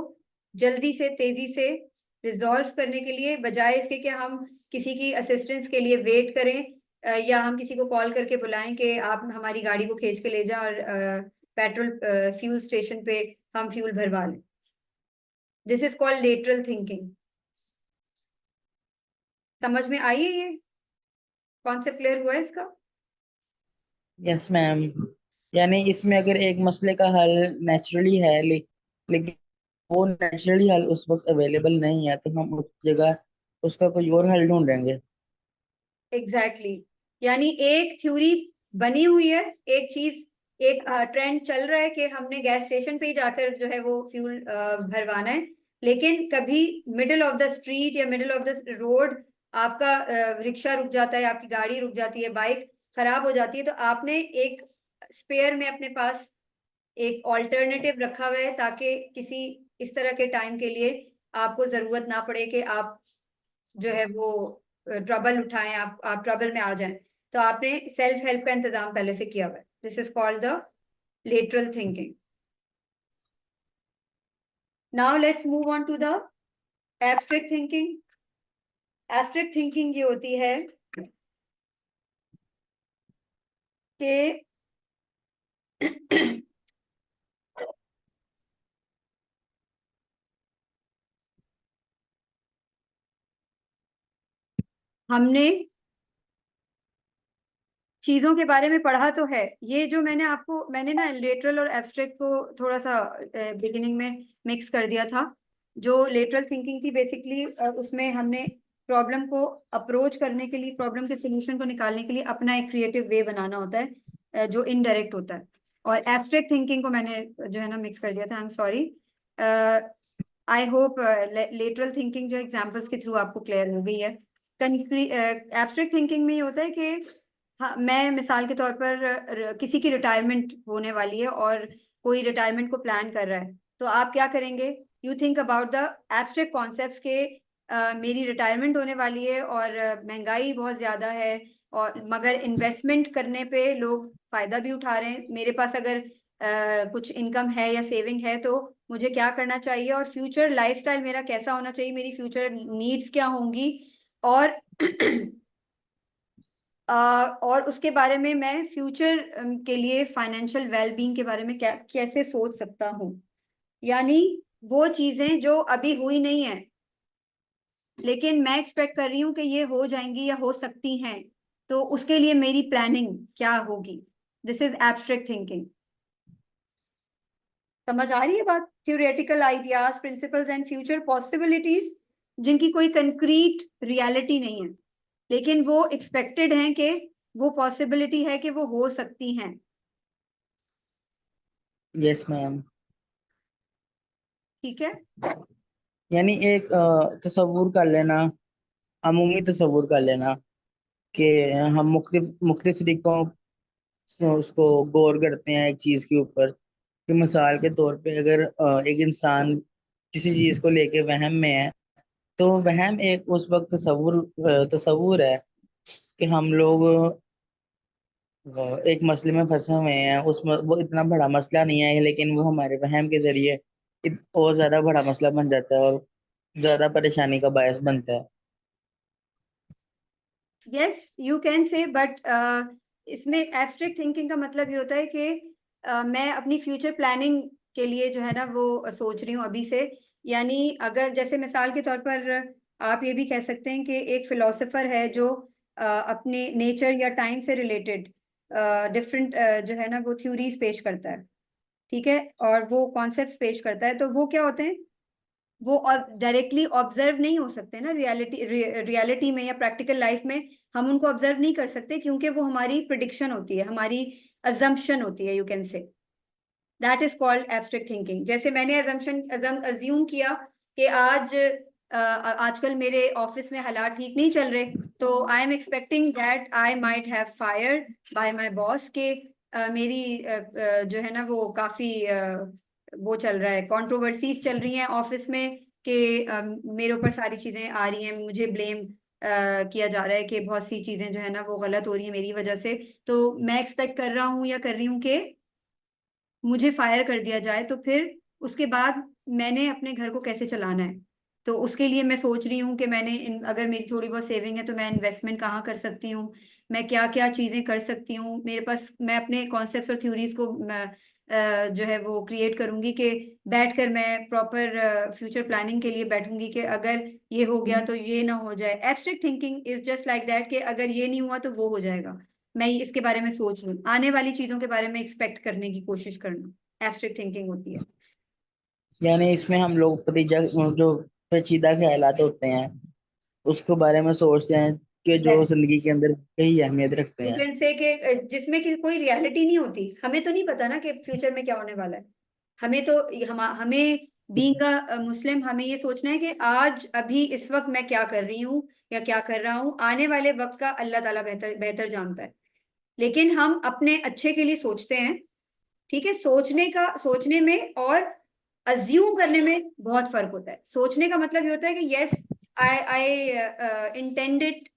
जल्दी से तेजी से रिजॉल्व करने के लिए, बजाय इसके कि हम किसी की असिस्टेंस के लिए वेट करें, या हम किसी को कॉल करके बुलाएं कि आप हमारी गाड़ी को खींच के ले जाएं और पेट्रोल फ्यूल स्टेशन पे हम फ्यूल भरवा लें। This is called lateral thinking. समझ में आई है ये कॉन्सेप्ट? क्लियर हुआ है इसका? Yes ma'am. यानी इसमें अगर एक मसले का हल नेचुरली है, लेकिन वो नेचुरली हल उस वक्त अवेलेबल नहीं है, तो हम उस जगह उसका कोई और हल ढूंढेंगे। Exactly exactly. यानी एक थ्योरी बनी हुई है, एक चीज, एक ट्रेंड चल रहा है कि हमने गैस स्टेशन पे ही जाकर जो है वो फ्यूल भरवाना है, लेकिन कभी मिडिल ऑफ द स्ट्रीट या मिडिल ऑफ द रोड आपका रिक्शा रुक जाता है, आपकी गाड़ी रुक जाती है, बाइक खराब हो जाती है, तो आपने एक स्पेयर में अपने पास एक ऑल्टरनेटिव रखा हुआ है, ताकि किसी इस तरह के टाइम के लिए आपको जरूरत ना पड़े कि आप जो है वो ट्रबल उठाएं, आप ट्रबल में आ जाएं। तो आपने सेल्फ हेल्प का इंतजाम पहले से किया हुआ है। This is called the lateral thinking. Now let's move on to the abstract thinking. Abstract thinking ये होती है कि हमने चीजों के बारे में पढ़ा तो है। ये जो मैंने ना लेटरल और एब्स्ट्रैक्ट को थोड़ा सा बिगिनिंग में मिक्स कर दिया था। जो लेटरल थिंकिंग थी बेसिकली, उसमें हमने प्रॉब्लम को अप्रोच करने के लिए, प्रॉब्लम के सोल्यूशन को निकालने के लिए अपना एक क्रिएटिव वे बनाना होता है, जो इनडायरेक्ट होता है। और एब्स्ट्रैक्ट थिंकिंग को मैंने जो है ना मिक्स कर दिया था। I am sorry. I hope lateral thinking जो एग्जांपल्स के थ्रू आपको क्लियर हो गई है। एब्स्ट्रैक्ट थिंकिंग में ये होता है कि हाँ, मैं मिसाल के तौर पर किसी की रिटायरमेंट होने वाली है और कोई रिटायरमेंट को प्लान कर रहा है, तो आप क्या करेंगे? You think about the abstract concepts के मेरी रिटायरमेंट होने वाली है और महंगाई बहुत ज्यादा है, और मगर इन्वेस्टमेंट करने पे लोग फायदा भी उठा रहे हैं, मेरे पास अगर कुछ इनकम है या सेविंग है तो मुझे क्या करना चाहिए, और फ्यूचर लाइफस्टाइल मेरा कैसा होना चाहिए, मेरी फ्यूचर नीड्स क्या होंगी, और और उसके बारे में मैं फ्यूचर के लिए फाइनेंशियल वेलबींग के बारे में क्या कैसे सोच सकता हूँ। यानी वो चीजें जो अभी हुई नहीं है, लेकिन मैं एक्सपेक्ट कर रही हूँ कि ये हो जाएंगी या हो सकती हैं, तो उसके लिए मेरी प्लानिंग क्या होगी। This is abstract thinking. समझ आ रही है बात? Theoretical ideas, principles and future possibilities, जिनकी कोई कंक्रीट रियलिटी नहीं है, लेकिन वो एक्सपेक्टेड हैं कि वो पॉसिबिलिटी है कि वो हो सकती हैं। Yes ma'am. ठीक है। यानी एक तसव्वुर कर लेना, अमूमी तसव्वुर कर लेना कि हम मुख्तलिफ मुख्तलिफ तरीकों से उसको गौर करते हैं एक चीज के ऊपर। कि मिसाल के तौर पे अगर एक इंसान किसी चीज को लेके वहम में है, तो वहम एक उस वक्त तसव्वुर है कि हम लोग एक मसले में फंसे हुए हैं। वो इतना बड़ा मसला नहीं है, लेकिन वो हमारे वहम के जरिए और ज्यादा बड़ा मसला बन जाता है और ज्यादा परेशानी का बायस बनता है। Yes you can say, but इसमें एब्स्ट्रैक्ट थिंकिंग का मतलब ये होता है कि मैं अपनी फ्यूचर प्लानिंग के लिए जो है ना वो सोच रही हूँ अभी से। यानी अगर जैसे मिसाल के तौर पर आप ये भी कह सकते हैं कि एक फिलोसोफर है जो अपने नेचर या टाइम से रिलेटेड डिफरेंट जो है ना वो थ्योरीज पेश करता है, ठीक है, और वो कॉन्सेप्ट्स पेश करता है, तो वो क्या होते हैं, वो डायरेक्टली ऑब्जर्व नहीं हो सकते ना रियलिटी में या प्रैक्टिकल लाइफ में। हम उनको ऑब्जर्व नहीं कर सकते क्योंकि वो हमारी प्रिडिक्शन होती है, हमारी अजम्पशन होती है, you can say that is called abstract thinking. जैसे मैंने अज्यूम किया कि आजकल मेरे ऑफिस में हालात ठीक नहीं चल रहे, तो I am expecting that I might have fired by my boss के मेरी जो है ना वो काफी वो चल रहा है, कंट्रोवर्सीज चल रही हैं ऑफिस में कि मेरे ऊपर सारी चीजें आ रही हैं, मुझे ब्लेम किया जा रहा है कि बहुत सी चीजें जो है ना वो गलत हो रही हैं मेरी वजह से। तो मैं एक्सपेक्ट कर रहा हूँ या कर रही हूँ कि मुझे फायर कर दिया जाए, तो फिर उसके बाद मैंने अपने घर को कैसे चलाना है। तो उसके लिए मैं सोच रही हूँ कि अगर मेरी थोड़ी बहुत सेविंग है तो मैं इन्वेस्टमेंट कहाँ कर सकती हूँ, मैं क्या क्या चीज़ें कर सकती हूँ मेरे पास। मैं अपने कॉन्सेप्ट्स और थ्योरीज को जो है वो क्रिएट करूंगी कि बैठकर मैं प्रॉपर फ्यूचर प्लानिंग के लिए बैठूंगी कि अगर ये हो गया तो ये ना हो जाए। Abstract thinking is just like that कि अगर ये नहीं हुआ तो वो हो जाएगा, मैं इसके बारे में सोच लूँ, आने वाली चीजों के बारे में एक्सपेक्ट करने की कोशिश करना एब्स्ट्रैक्ट थिंकिंग होती है। यानी इसमें हम लोग जो पेचीदा ख्यालात होते हैं उसके बारे में सोचते हैं कि जो यस जिंदगी के अंदर कई अहमियत रखते यू हैं। कैन से कि जिसमें कि कोई रियलिटी नहीं होती, हमें तो नहीं पता ना कि फ्यूचर में क्या होने वाला है। हमें तो हमें बीइंग अ मुस्लिम हमें ये सोचना है कि आज अभी इस वक्त मैं क्या कर रही हूँ या क्या कर रहा हूँ, आने वाले वक्त का अल्लाह ताला बेहतर बेहतर जानता है। लेकिन हम अपने अच्छे के लिए सोचते हैं, ठीक है। सोचने में और अज्यूम करने में बहुत फर्क होता है। सोचने का मतलब ये होता है कि यस आई आई इंटेंडेड,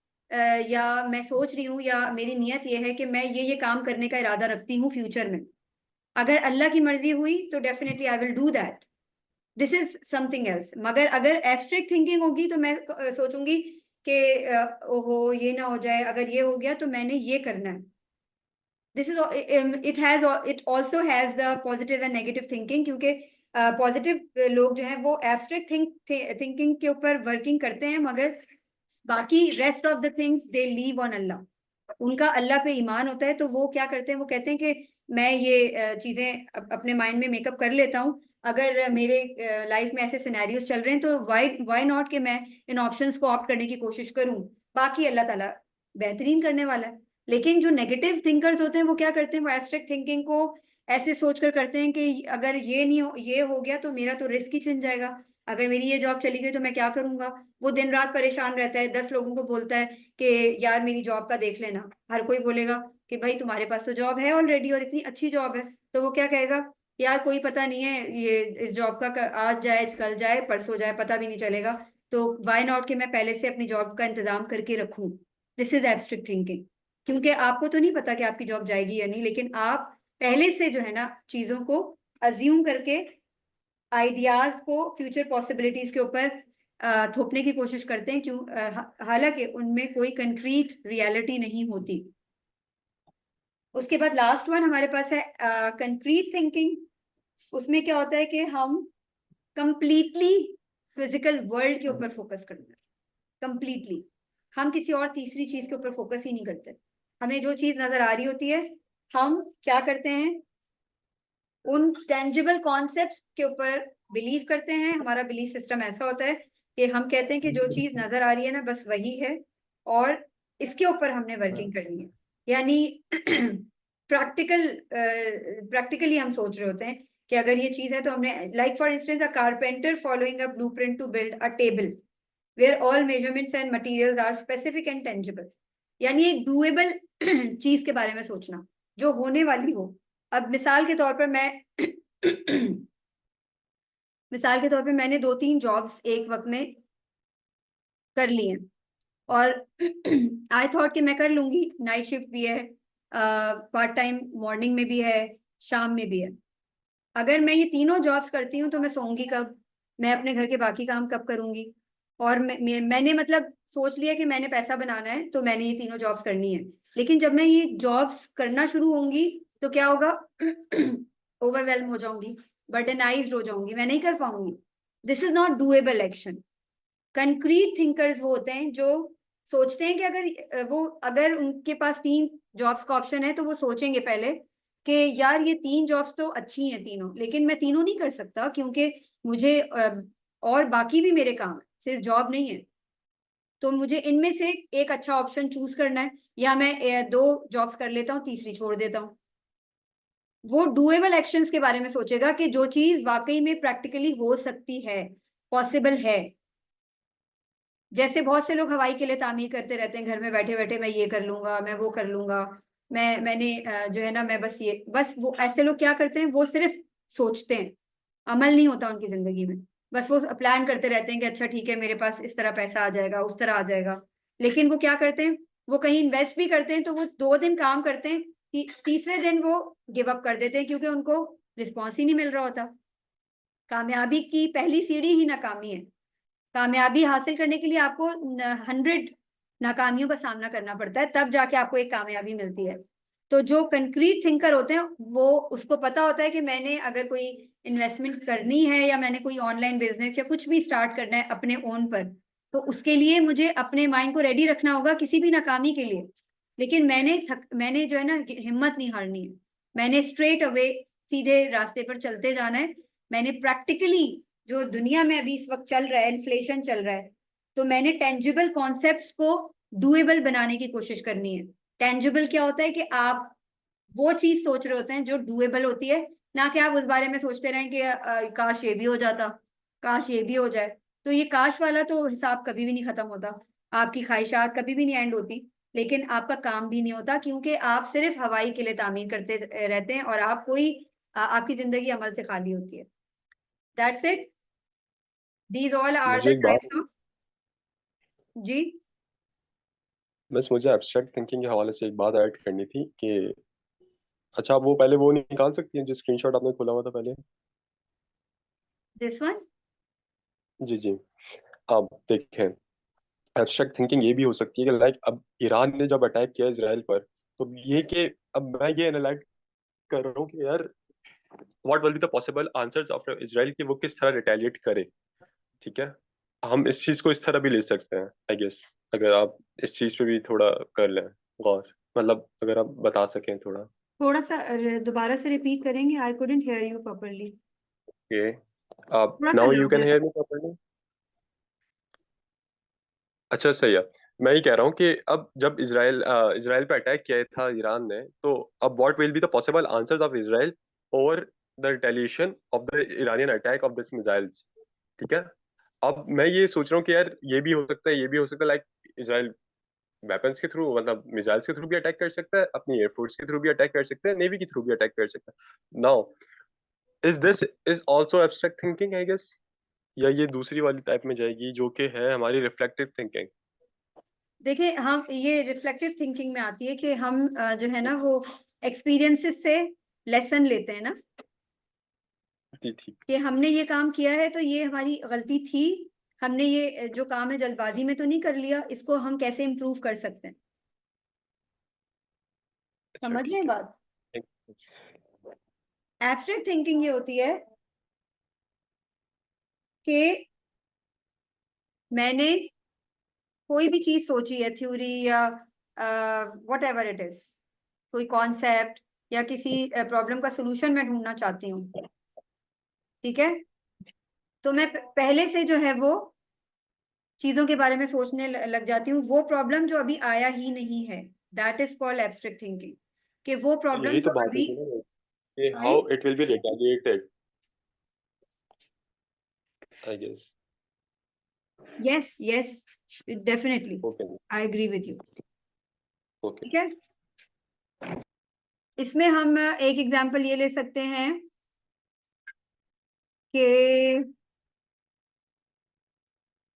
या मैं सोच रही हूँ या मेरी नियत ये है कि मैं ये काम करने का इरादा रखती हूँ फ्यूचर में, अगर अल्लाह की मर्जी हुई तो definitely I will do that, this is something else. मगर अगर एब्स्ट्रैक्ट थिंकिंग होगी तो मैं सोचूंगी कि ओहो ये ना हो जाए, अगर ये हो गया तो मैंने ये करना है। This is it also has the positive and negative thinking, क्योंकि पॉजिटिव लोग जो हैं वो एब्स्ट्रैक्ट थिंकिंग के ऊपर वर्किंग करते हैं, मगर बाकी rest of the things they leave on Allah. उनका अल्लाह पे ईमान होता है, तो वो क्या करते हैं, वो कहते हैं कि मैं ये चीजें अपने माइंड में मेकअप कर लेता हूँ, अगर मेरे लाइफ में ऐसे सिनेरियोज चल रहे हैं तो वाई नॉट कि मैं इन ऑप्शंस को ऑप्ट करने की कोशिश करूं, बाकी अल्लाह ताला बेहतरीन करने वाला है। लेकिन जो नेगेटिव थिंकर्स होते हैं वो क्या करते हैं, वो एब्स्ट्रैक्ट थिंकिंग को ऐसे सोचकर करते हैं कि अगर ये हो गया तो मेरा तो रिस्क ही छिन जाएगा, अगर मेरी ये जॉब चली गई तो मैं क्या करूंगा। वो दिन रात परेशान रहता है, 10 लोगों को बोलता है कि यार मेरी जॉब का देख लेना। हर कोई बोलेगा कि भाई तुम्हारे पास तो जॉब है ऑलरेडी और इतनी अच्छी जॉब है, तो वो क्या कहेगा, यार कोई पता नहीं है ये इस जॉब का आज जाए कल जाए परसों जाए पता भी नहीं चलेगा, तो वाई नॉट कि मैं पहले से अपनी जॉब का इंतजाम करके रखूं। दिस इज एब्स्ट्रैक्ट थिंकिंग, क्योंकि आपको तो नहीं पता कि आपकी जॉब जाएगी या नहीं, लेकिन आप पहले से जो है ना चीजों को अज्यूम करके आइडियाज को फ्यूचर पॉसिबिलिटीज के ऊपर थोपने की कोशिश करते हैं, हालांकि उनमें कोई कंक्रीट रियलिटी नहीं होती। उसके बाद लास्ट वन हमारे पास है कंक्रीट थिंकिंग। उसमें क्या होता है कि हम कंप्लीटली फिजिकल वर्ल्ड के ऊपर फोकस करते हैं, कंप्लीटली। हम किसी और तीसरी चीज के ऊपर फोकस ही नहीं करते। हमें जो चीज नजर आ रही होती है, हम क्या करते हैं, उन टेंजिबल कॉन्सेप्ट्स के ऊपर बिलीव करते हैं। हमारा बिलीफ सिस्टम ऐसा होता है कि हम कहते हैं कि जो चीज नजर आ रही है ना बस वही है, और इसके ऊपर हमने वर्किंग करनी है। यानी प्रैक्टिकली हम सोच रहे होते हैं कि अगर ये चीज है तो हमने, like for instance a carpenter following a blueprint to build a table where all measurements and materials are specific and tangible. यानी एक डूएबल चीज के बारे में सोचना जो होने वाली हो। अब मिसाल के तौर पर मैं मिसाल के तौर पे मैंने 2-3 जॉब्स एक वक्त में कर ली हैं, और आई थॉट कि मैं कर लूंगी, नाइट शिफ्ट भी है, पार्ट टाइम मॉर्निंग में भी है, शाम में भी है। अगर मैं ये तीनों जॉब्स करती हूँ तो मैं सोऊंगी कब, मैं अपने घर के बाकी काम कब करूंगी। और मैंने मतलब सोच लिया कि मैंने पैसा बनाना है तो मैंने ये तीनों जॉब्स करनी है, लेकिन जब मैं ये जॉब्स करना शुरू होंगी तो क्या होगा? ओवरवेल्म हो जाऊंगी, बर्डनाइज्ड हो जाऊंगी, मैं नहीं कर पाऊंगी। This is not doable action. Concrete thinkers वो होते हैं जो सोचते हैं कि अगर उनके पास 3 जॉब्स का ऑप्शन है तो वो सोचेंगे पहले कि यार ये 3 जॉब्स तो अच्छी हैं तीनों, लेकिन मैं तीनों नहीं कर सकता क्योंकि मुझे और बाकी भी मेरे काम है, सिर्फ जॉब नहीं है। तो मुझे इनमें से एक अच्छा ऑप्शन चूज करना है, या मैं 2 जॉब्स कर लेता हूँ, तीसरी छोड़ देता हूँ। वो डूएबल एक्शंस के बारे में सोचेगा कि जो चीज वाकई में प्रैक्टिकली हो सकती है, पॉसिबल है। जैसे बहुत से लोग हवाई के लिए तामीर करते रहते हैं घर में बैठे बैठे, मैं ये कर लूंगा, मैं वो कर लूंगा, मैंने जो है ना, मैं बस वो ऐसे लोग क्या करते हैं, वो सिर्फ सोचते हैं, अमल नहीं होता उनकी जिंदगी में। बस वो प्लान करते रहते हैं कि अच्छा ठीक है मेरे पास इस तरह पैसा आ जाएगा, उस तरह आ जाएगा। लेकिन वो क्या करते हैं, वो कहीं इन्वेस्ट भी करते हैं तो वो 2 दिन काम करते हैं कि तीसरे दिन वो गिव अप कर देते हैं क्योंकि उनको रिस्पॉन्स ही नहीं मिल रहा होता। कामयाबी की पहली सीढ़ी ही नाकामी है। कामयाबी हासिल करने के लिए आपको 100 नाकामियों का सामना करना पड़ता है, तब जाके आपको एक कामयाबी मिलती है। तो जो कंक्रीट थिंकर होते हैं वो, उसको पता होता है कि मैंने अगर कोई इन्वेस्टमेंट करनी है या मैंने कोई ऑनलाइन बिजनेस या कुछ भी स्टार्ट करना है अपने ओन पर, तो उसके लिए मुझे अपने माइंड को रेडी रखना होगा किसी भी नाकामी के लिए। लेकिन मैंने जो है ना, हिम्मत नहीं हारनी है। मैंने स्ट्रेट अवे सीधे रास्ते पर चलते जाना है। मैंने प्रैक्टिकली, जो दुनिया में अभी इस वक्त चल रहा है, इन्फ्लेशन चल रहा है, तो मैंने टेंजिबल कॉन्सेप्ट्स को डुएबल बनाने की कोशिश करनी है। टेंजिबल क्या होता है कि आप वो चीज सोच रहे होते हैं जो डुएबल होती है, ना कि आप उस बारे में सोचते रहें कि काश ये भी हो जाता, काश ये भी हो जाए। तो ये काश वाला तो हिसाब कभी भी नहीं खत्म होता, आपकी ख्वाहिशात कभी भी नहीं एंड होती, लेकिन आपका काम भी नहीं होता क्योंकि आप सिर्फ हवाई के लिए तामीर करते रहते हैं और आपकी जिंदगी अमल से खाली होती है। That's it. These all are मुझे the एक बात, types of, जी। बस मुझे एब्स्ट्रैक्ट थिंकिंग के हवाले से एक बात ऐड करनी थी कि अच्छा, आप वो पहले वो निकाल सकती हैं जो स्क्रीनशॉट आपने खोला हुआ था पहले? This one. जी जी। अब देखें, एब्स्ट्रैक्ट थिंकिंग ये भी हो सकती है कि लाइक अब ईरान ने जब अटैक किया इसराइल पर, तो ये कि अब मैं ये एनालाइज कर रहा हूँ कि यार what will be the possible answers of Israel, कि वो किस तरह रिटेलिएट करे। ठीक है, हम इस चीज को इस तरह भी ले सकते हैं आई गेस, अगर आप इस चीज पे भी थोड़ा कर लें गौर, मतलब अगर आप बता सकें थोड़ा। थोड़ा सा दोबारा से रिपीट करेंगे? I couldn't hear you properly. Okay, आप थोड़ा सा now you louder. Can hear me properly? अच्छा सही है। मैं ये कह रहा हूँ कि अब जब इसराइल पे अटैक किया था ईरान ने, तो अब what will be the possible answers of Israel over the retaliation of the Iranian attack of this missiles. ठीक है, अब मैं ये सोच रहा हूँ कि यार ये भी हो सकता है, ये भी हो सकता है, लाइक इसराइल वेपन्स के थ्रू, मतलब मिसाइल्स के थ्रू भी अटैक कर सकता है, अपनी एयरफोर्स के थ्रू भी अटैक कर सकता है, नेवी के थ्रू भी अटैक कर सकता है। Now is this is also abstract thinking I guess, या ये दूसरी वाली टाइप में जाएगी जो कि है हमारी रिफ्लेक्टिव थिंकिंग? देखिए, हम ये रिफ्लेक्टिव थिंकिंग में आती है कि हम जो है ना वो एक्सपीरियंसेस से लेसन लेते हैं ना, जी ठीक। कि हमने ये काम किया है तो ये हमारी गलती थी, हमने ये जो काम है जल्दबाजी में तो नहीं कर लिया, इसको हम कैसे इम्प्रूव कर सकते हैं। अच्छा समझ रहे हैं ठीक बात? है। एब्स्ट्रैक्ट थिंकिंग ये होती है कि मैंने कोई भी चीज सोची है, थ्योरी या व्हाट एवर इट इज, कोई कॉन्सेप्ट या किसी प्रॉब्लम का सोल्यूशन मैं ढूंढना चाहती हूँ। ठीक है, तो मैं पहले से जो है वो चीजों के बारे में सोचने लग जाती हूँ, वो प्रॉब्लम जो अभी आया ही नहीं है। That is called abstract thinking, कि वो तो प्रॉब्लम यही तो जो बात अभी। होती है ना कि sorry. How it will be retaliated I guess. Yes yes, definitely, okay. I agree with you. Okay. ठीक है, इसमें हम एक एग्जांपल ये ले सकते हैं कि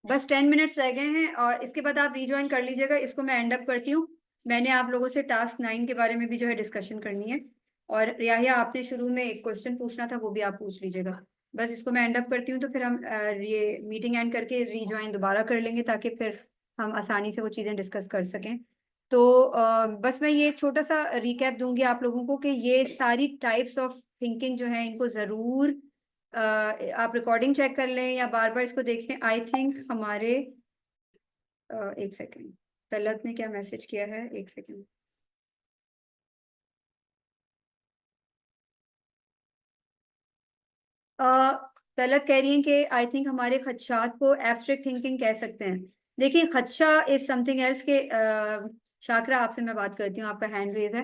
बस 10 मिनट्स रह गए हैं और इसके बाद आप रिज्वाइन कर लीजिएगा। इसको मैं एंड अप करती हूँ। मैंने आप लोगों से टास्क 9 के बारे में भी जो है डिस्कशन करनी है, और याहिया आपने शुरू में एक क्वेश्चन पूछना था, वो भी आप पूछ लीजिएगा। बस इसको मैं एंड अप करती हूँ, तो फिर हम ये मीटिंग एंड करके रिज्वाइन दोबारा कर लेंगे ताकि फिर हम आसानी से वो चीज़ें डिस्कस कर सकें। तो बस मैं ये छोटा सा रिकैप दूंगी आप लोगों को कि ये सारी टाइप्स ऑफ थिंकिंग जो है इनको ज़रूर आप रिकॉर्डिंग चेक कर लें या बार बार इसको देखें। आई थिंक हमारे एक सेकेंड, तलत ने क्या मैसेज किया है, एक सेकेंड। तलत कह रही है कि आई थिंक हमारे खदशात को एब्स्ट्रैक्ट थिंकिंग कह सकते हैं। देखिए खदशा इज समथिंग एल्स के शाकरा आपसे मैं बात करती हूँ, आपका हैंड रेज है।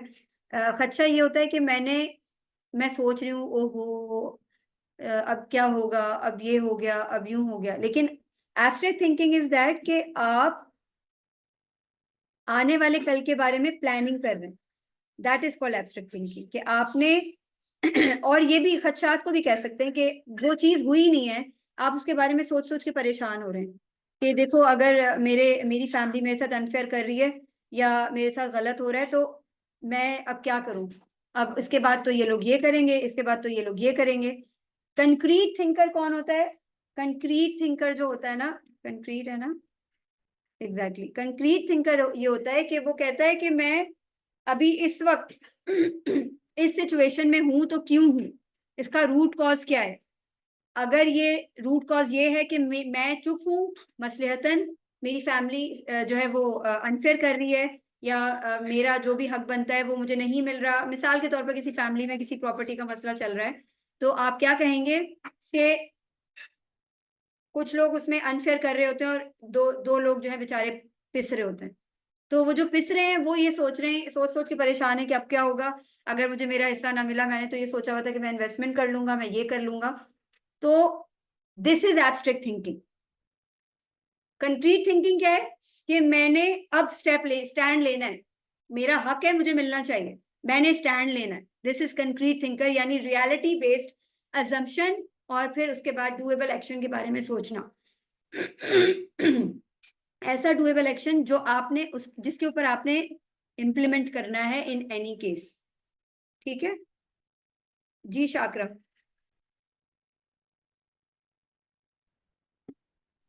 खदशा ये होता है कि मैं सोच रही हूँ ओहो अब क्या होगा, अब ये हो गया, अब यूं हो गया। लेकिन एब्स्ट्रैक्ट थिंकिंग इज दैट कि आप आने वाले कल के बारे में प्लानिंग कर रहे हैं। That is called abstract thinking कि आपने और ये भी खदशात को भी कह सकते हैं कि जो चीज हुई नहीं है आप उसके बारे में सोच सोच के परेशान हो रहे हैं कि देखो अगर मेरी फैमिली मेरे साथ अनफेयर कर रही है या मेरे साथ गलत हो रहा है तो मैं अब क्या करूं, अब इसके बाद तो ये लोग ये करेंगे, इसके बाद तो ये लोग ये करेंगे। कंक्रीट थिंकर कौन होता है? कंक्रीट थिंकर जो होता है ना, कंक्रीट है ना, एग्जैक्टली कंक्रीट थिंकर ये होता है कि वो कहता है कि मैं अभी इस वक्त इस सिचुएशन में हूं तो क्यों हूं, इसका रूट कॉज क्या है। अगर ये रूट कॉज ये है कि मैं चुप हूं मसलहतन, मेरी फैमिली जो है वो अनफेयर कर रही है या मेरा जो भी हक बनता है वो मुझे नहीं मिल रहा, मिसाल के तौर पर किसी फैमिली में किसी प्रॉपर्टी का मसला चल रहा है, तो आप क्या कहेंगे कि कुछ लोग उसमें अनफेयर कर रहे होते हैं और दो दो लोग जो है बेचारे पिस रहे होते हैं। तो वो जो पिस रहे हैं वो ये सोच रहे हैं, सोच सोच के परेशान है कि अब क्या होगा अगर मुझे मेरा हिस्सा ना मिला, मैंने तो ये सोचा हुआ था कि मैं इन्वेस्टमेंट कर लूंगा, मैं ये कर लूंगा। तो this is abstract thinking. Concrete thinking क्या है कि मैंने अब स्टैंड लेना है, मेरा हक है, मुझे मिलना चाहिए, मैंने स्टैंड लेना है। दिस इज कंक्रीट थिंकर, यानी रियलिटी बेस्ड अजम्पशन और फिर उसके बाद डूएबल एक्शन के बारे में सोचना। ऐसा डूएबल एक्शन जो आपने उस जिसके ऊपर आपने इम्प्लीमेंट करना है इन एनी केस। ठीक है जी शाकरा।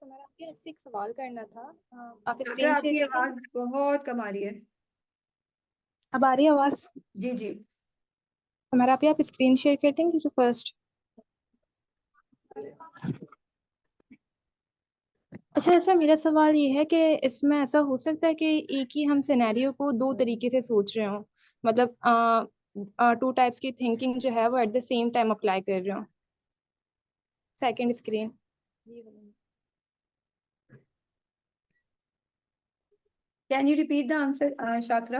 मेरा आपसे एक सवाल करना था। आप शाकरा स्क्रीन शेयर आपकी करेंगे? आवाज बहुत कम आ रही है। अब आ रही है आवाज? जी जी। हमारा आप स्क्रीन शेयर कर देंगे जो फर्स्ट। अच्छा, ऐसा मेरा सवाल ये है कि इसमें ऐसा हो सकता है कि एक ही हम सिनेरियो को दो तरीके से सोच रहे हो, मतलब टू टाइप्स की थिंकिंग जो है वो at the same time apply कर रहे हो। Second screen. Can you repeat the answer Shakra?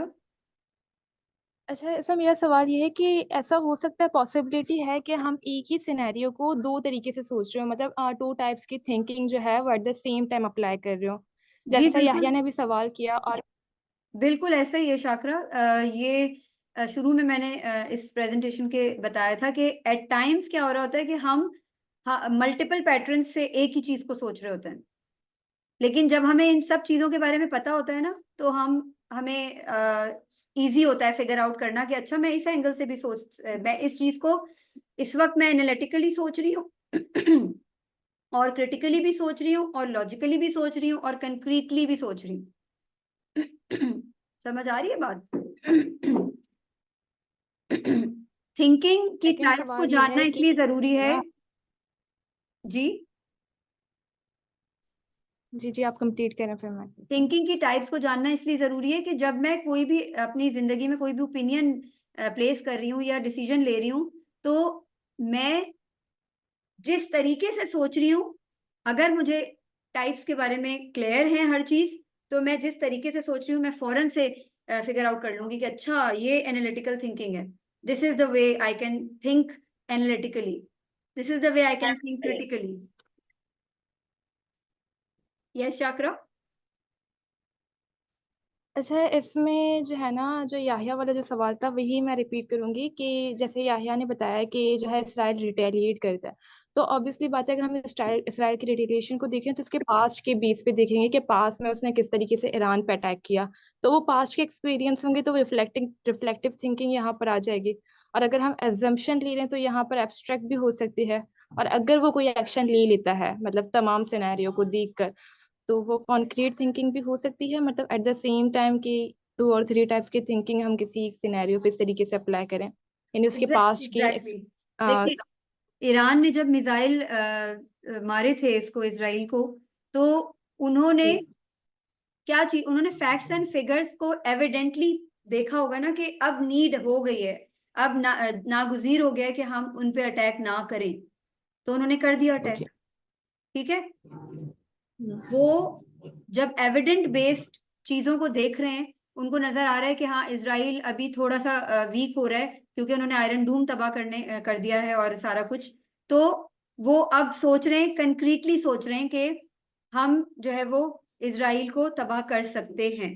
अच्छा, ऐसा मेरा सवाल ये है कि ऐसा हो सकता है, पॉसिबिलिटी है कि हम एक ही सिनेरियो को दो तरीके से सोच रहे हो, मतलब टू टाइप्स की थिंकिंग जो है वो at the same time apply कर रहे हो, जी जैसा बिल्कुल, याहिया ने भी सवाल किया। और बिल्कुल ऐसा ही है शाकरा। ये शुरू में मैंने इस प्रेजेंटेशन के बताया था कि एट टाइम्स क्या हो रहा होता है कि हम मल्टीपल पैटर्न से एक ही चीज को सोच रहे होते हैं। लेकिन जब हमें इन सब चीजों के बारे में पता होता है ना तो हमें इजी होता है फिगर आउट करना कि अच्छा मैं इस एंगल से भी मैं इस चीज को इस वक्त मैं एनालिटिकली सोच रही हूँ और क्रिटिकली भी सोच रही हूँ और लॉजिकली भी सोच रही हूँ और कंक्रीटली भी सोच रही हूँ। समझ आ रही है बात? थिंकिंग की सेकंड टाइप्स को सवाल ये जानना है कि इसलिए जरूरी है। ना, जी, जी जी आप कंप्लीट करें फिर मैं। थिंकिंग की टाइप्स को जानना इसलिए जरूरी है कि जब मैं कोई भी अपनी जिंदगी में कोई भी ओपिनियन प्लेस कर रही हूँ या डिसीजन ले रही हूँ तो मैं जिस तरीके से सोच रही हूँ, अगर मुझे टाइप्स के बारे में क्लियर है हर चीज, तो मैं जिस तरीके से सोच रही हूँ मैं फौरन से फिगर आउट कर लूंगी कि अच्छा ये एनालिटिकल थिंकिंग है। This is the way I can think analytically, this is the way I can think critically. Yes Shakra? अच्छा, इसमें जो है ना, जो याहिया वाला जो सवाल था वही मैं रिपीट करूंगी कि जैसे याहिया ने बताया कि जो है इसराइल रिटेलिएट करता है, तो ऑब्वियसली बात है अगर हम इसराइल की रिटेलिएशन को देखें तो उसके पास्ट के बेस पे देखेंगे कि पास्ट में उसने किस तरीके से ईरान पे अटैक किया, तो वो पास्ट के एक्सपीरियंस होंगे, तो रिफ्लेक्टिव थिंकिंग यहाँ पर आ जाएगी। और अगर हम एजम्पशन ले रहे हैं तो यहाँ पर एब्स्ट्रैक्ट भी हो सकती है। और अगर वो कोई एक्शन ले लेता है, मतलब तमाम सिनेरियो को देखकर, तो वो कॉन्क्रीट थिंकिंग भी हो सकती है, मतलब एट द सेम टाइम कि 2 और 3 टाइप्स की थिंकिंग हम किसी सिनेरियो पे इस तरीके से अप्लाई करें, यानी उसके पास्ट की एग्जैक्टली। देखिए, ईरान ने जब मिसाइल मारे थे इसको, इसराइल को, तो उन्होंने क्या चीज, उन्होंने फैक्ट्स एंड फिगर्स को एविडेंटली देखा होगा ना कि अब नीड हो गई है, अब नागुजीर हो गया है कि हम उन पे अटैक ना करें, तो उन्होंने कर दिया अटैक। ठीक है, वो जब एविडेंट बेस्ड चीजों को देख रहे हैं, उनको नजर आ रहा है कि हाँ इसराइल अभी थोड़ा सा वीक हो रहा है क्योंकि उन्होंने आयरन डूम तबाह कर दिया है और सारा कुछ, तो वो अब सोच रहे हैं, कंक्रीटली सोच रहे हैं कि हम जो है वो इसराइल को तबाह कर सकते हैं।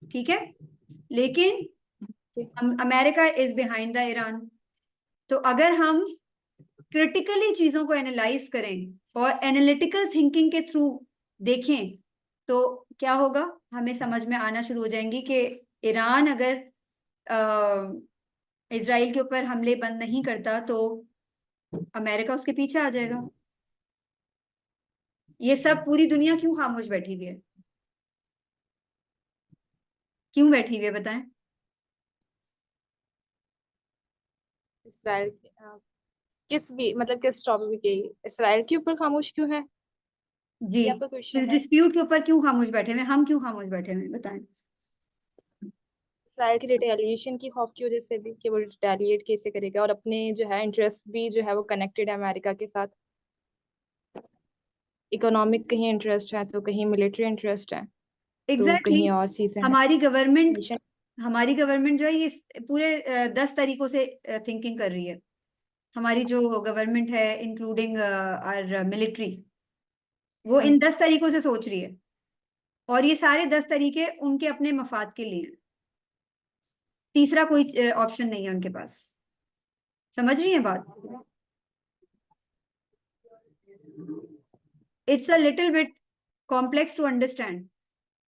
ठीक है, लेकिन America is behind the Iran. तो अगर हम क्रिटिकली चीजों को एनालाइज करें और एनालिटिकल थिंकिंग के थ्रू देखें, तो क्या होगा, हमें समझ में आना शुरू हो जाएंगी कि ईरान अगर इजराइल के ऊपर हमले बंद नहीं करता तो अमेरिका उसके पीछे आ जाएगा। ये सब पूरी दुनिया क्यों खामोश बैठी हुई है, क्यों बैठी हुई है बताएं? इसराइल किस भी मतलब किस टॉपिक के, इसराइल के ऊपर खामोश क्यों है, जी, ये आपका क्वेश्चन है? डिस्प्यूट के ऊपर क्यों खामोश बैठे हुए हैं, हम क्यों खामोश बैठे हुए हैं बताएं? इसराइल की रिटेलिएशन की खौफ की वजह से भी, कि वो रिटेलिएट कैसे करेगा, और अपने जो है इंटरेस्ट भी जो है वो कनेक्टेड है अमेरिका के साथ। इकोनॉमिक कहीं इंटरेस्ट है तो कहीं मिलिट्री इंटरेस्ट है, तो एग्जैक्टली कहीं और चीजें हैं। हमारी गवर्नमेंट मिशन हमारी गवर्नमेंट जो है ये पूरे 10 तरीकों से थिंकिंग कर रही है। हमारी जो गवर्नमेंट है इंक्लूडिंग आर मिलिट्री, वो इन 10 तरीकों से सोच रही है, और ये सारे 10 तरीके उनके अपने मफाद के लिए हैं। तीसरा कोई ऑप्शन नहीं है उनके पास। समझ रही है बात? It's a little bit complex to understand,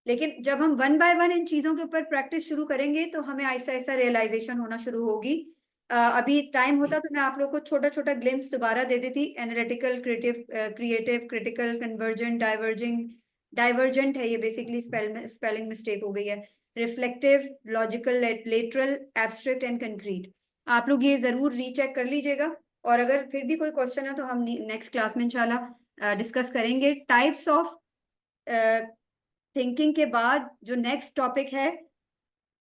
लेकिन जब हम वन बाय वन इन चीजों के ऊपर प्रैक्टिस शुरू करेंगे तो हमें आहिस्ता आहिस्ता रियलाइजेशन होना शुरू होगी। अभी टाइम होता तो मैं आप लोग को छोटा छोटा ग्लिम्स दोबारा दे देती, analytical, creative, critical, convergent, diverging, divergent है ये बेसिकली, स्पेलिंग मिस्टेक हो गई है, reflective, logical, lateral, abstract and concrete. आप लोग ये जरूर रीचेक कर लीजिएगा, और अगर फिर भी कोई क्वेश्चन है तो हम नेक्स्ट क्लास में इंशाल्लाह डिस्कस करेंगे। टाइप्स ऑफ थिंकिंग के बाद जो नेक्स्ट टॉपिक है,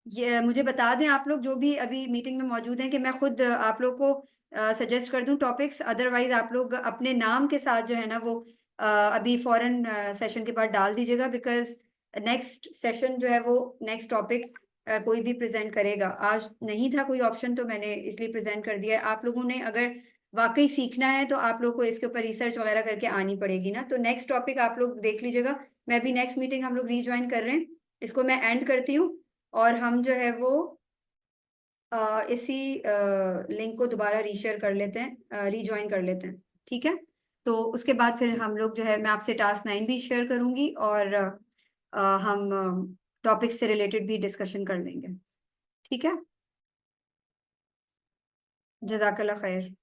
ये मुझे बता दें आप लोग जो भी अभी मीटिंग में मौजूद हैं कि मैं खुद आप लोग को सजेस्ट कर दूं टॉपिक्स, अदरवाइज आप लोग अपने नाम के साथ जो है ना वो अभी फॉरन सेशन के बाद डाल दीजिएगा, बिकॉज नेक्स्ट सेशन जो है वो नेक्स्ट टॉपिक कोई भी प्रेजेंट करेगा। आज नहीं था कोई ऑप्शन तो मैंने इसलिए प्रेजेंट कर दिया है। आप लोगों ने अगर वाकई सीखना है तो आप लोग को इसके ऊपर रिसर्च वगैरह करके आनी पड़ेगी ना। तो नेक्स्ट टॉपिक आप लोग देख लीजिएगा। मैं भी नेक्स्ट मीटिंग हम लोग रीज्वाइन कर रहे हैं, इसको मैं एंड करती हूँ, और हम जो है वो इसी लिंक को दोबारा रीशेयर कर लेते हैं, रीज्वाइन कर लेते हैं। ठीक है, तो उसके बाद फिर हम लोग जो है, मैं आपसे टास्क 9 भी शेयर करूंगी, और हम टॉपिक से रिलेटेड भी डिस्कशन कर लेंगे। ठीक है, जजाकल्ला खैर।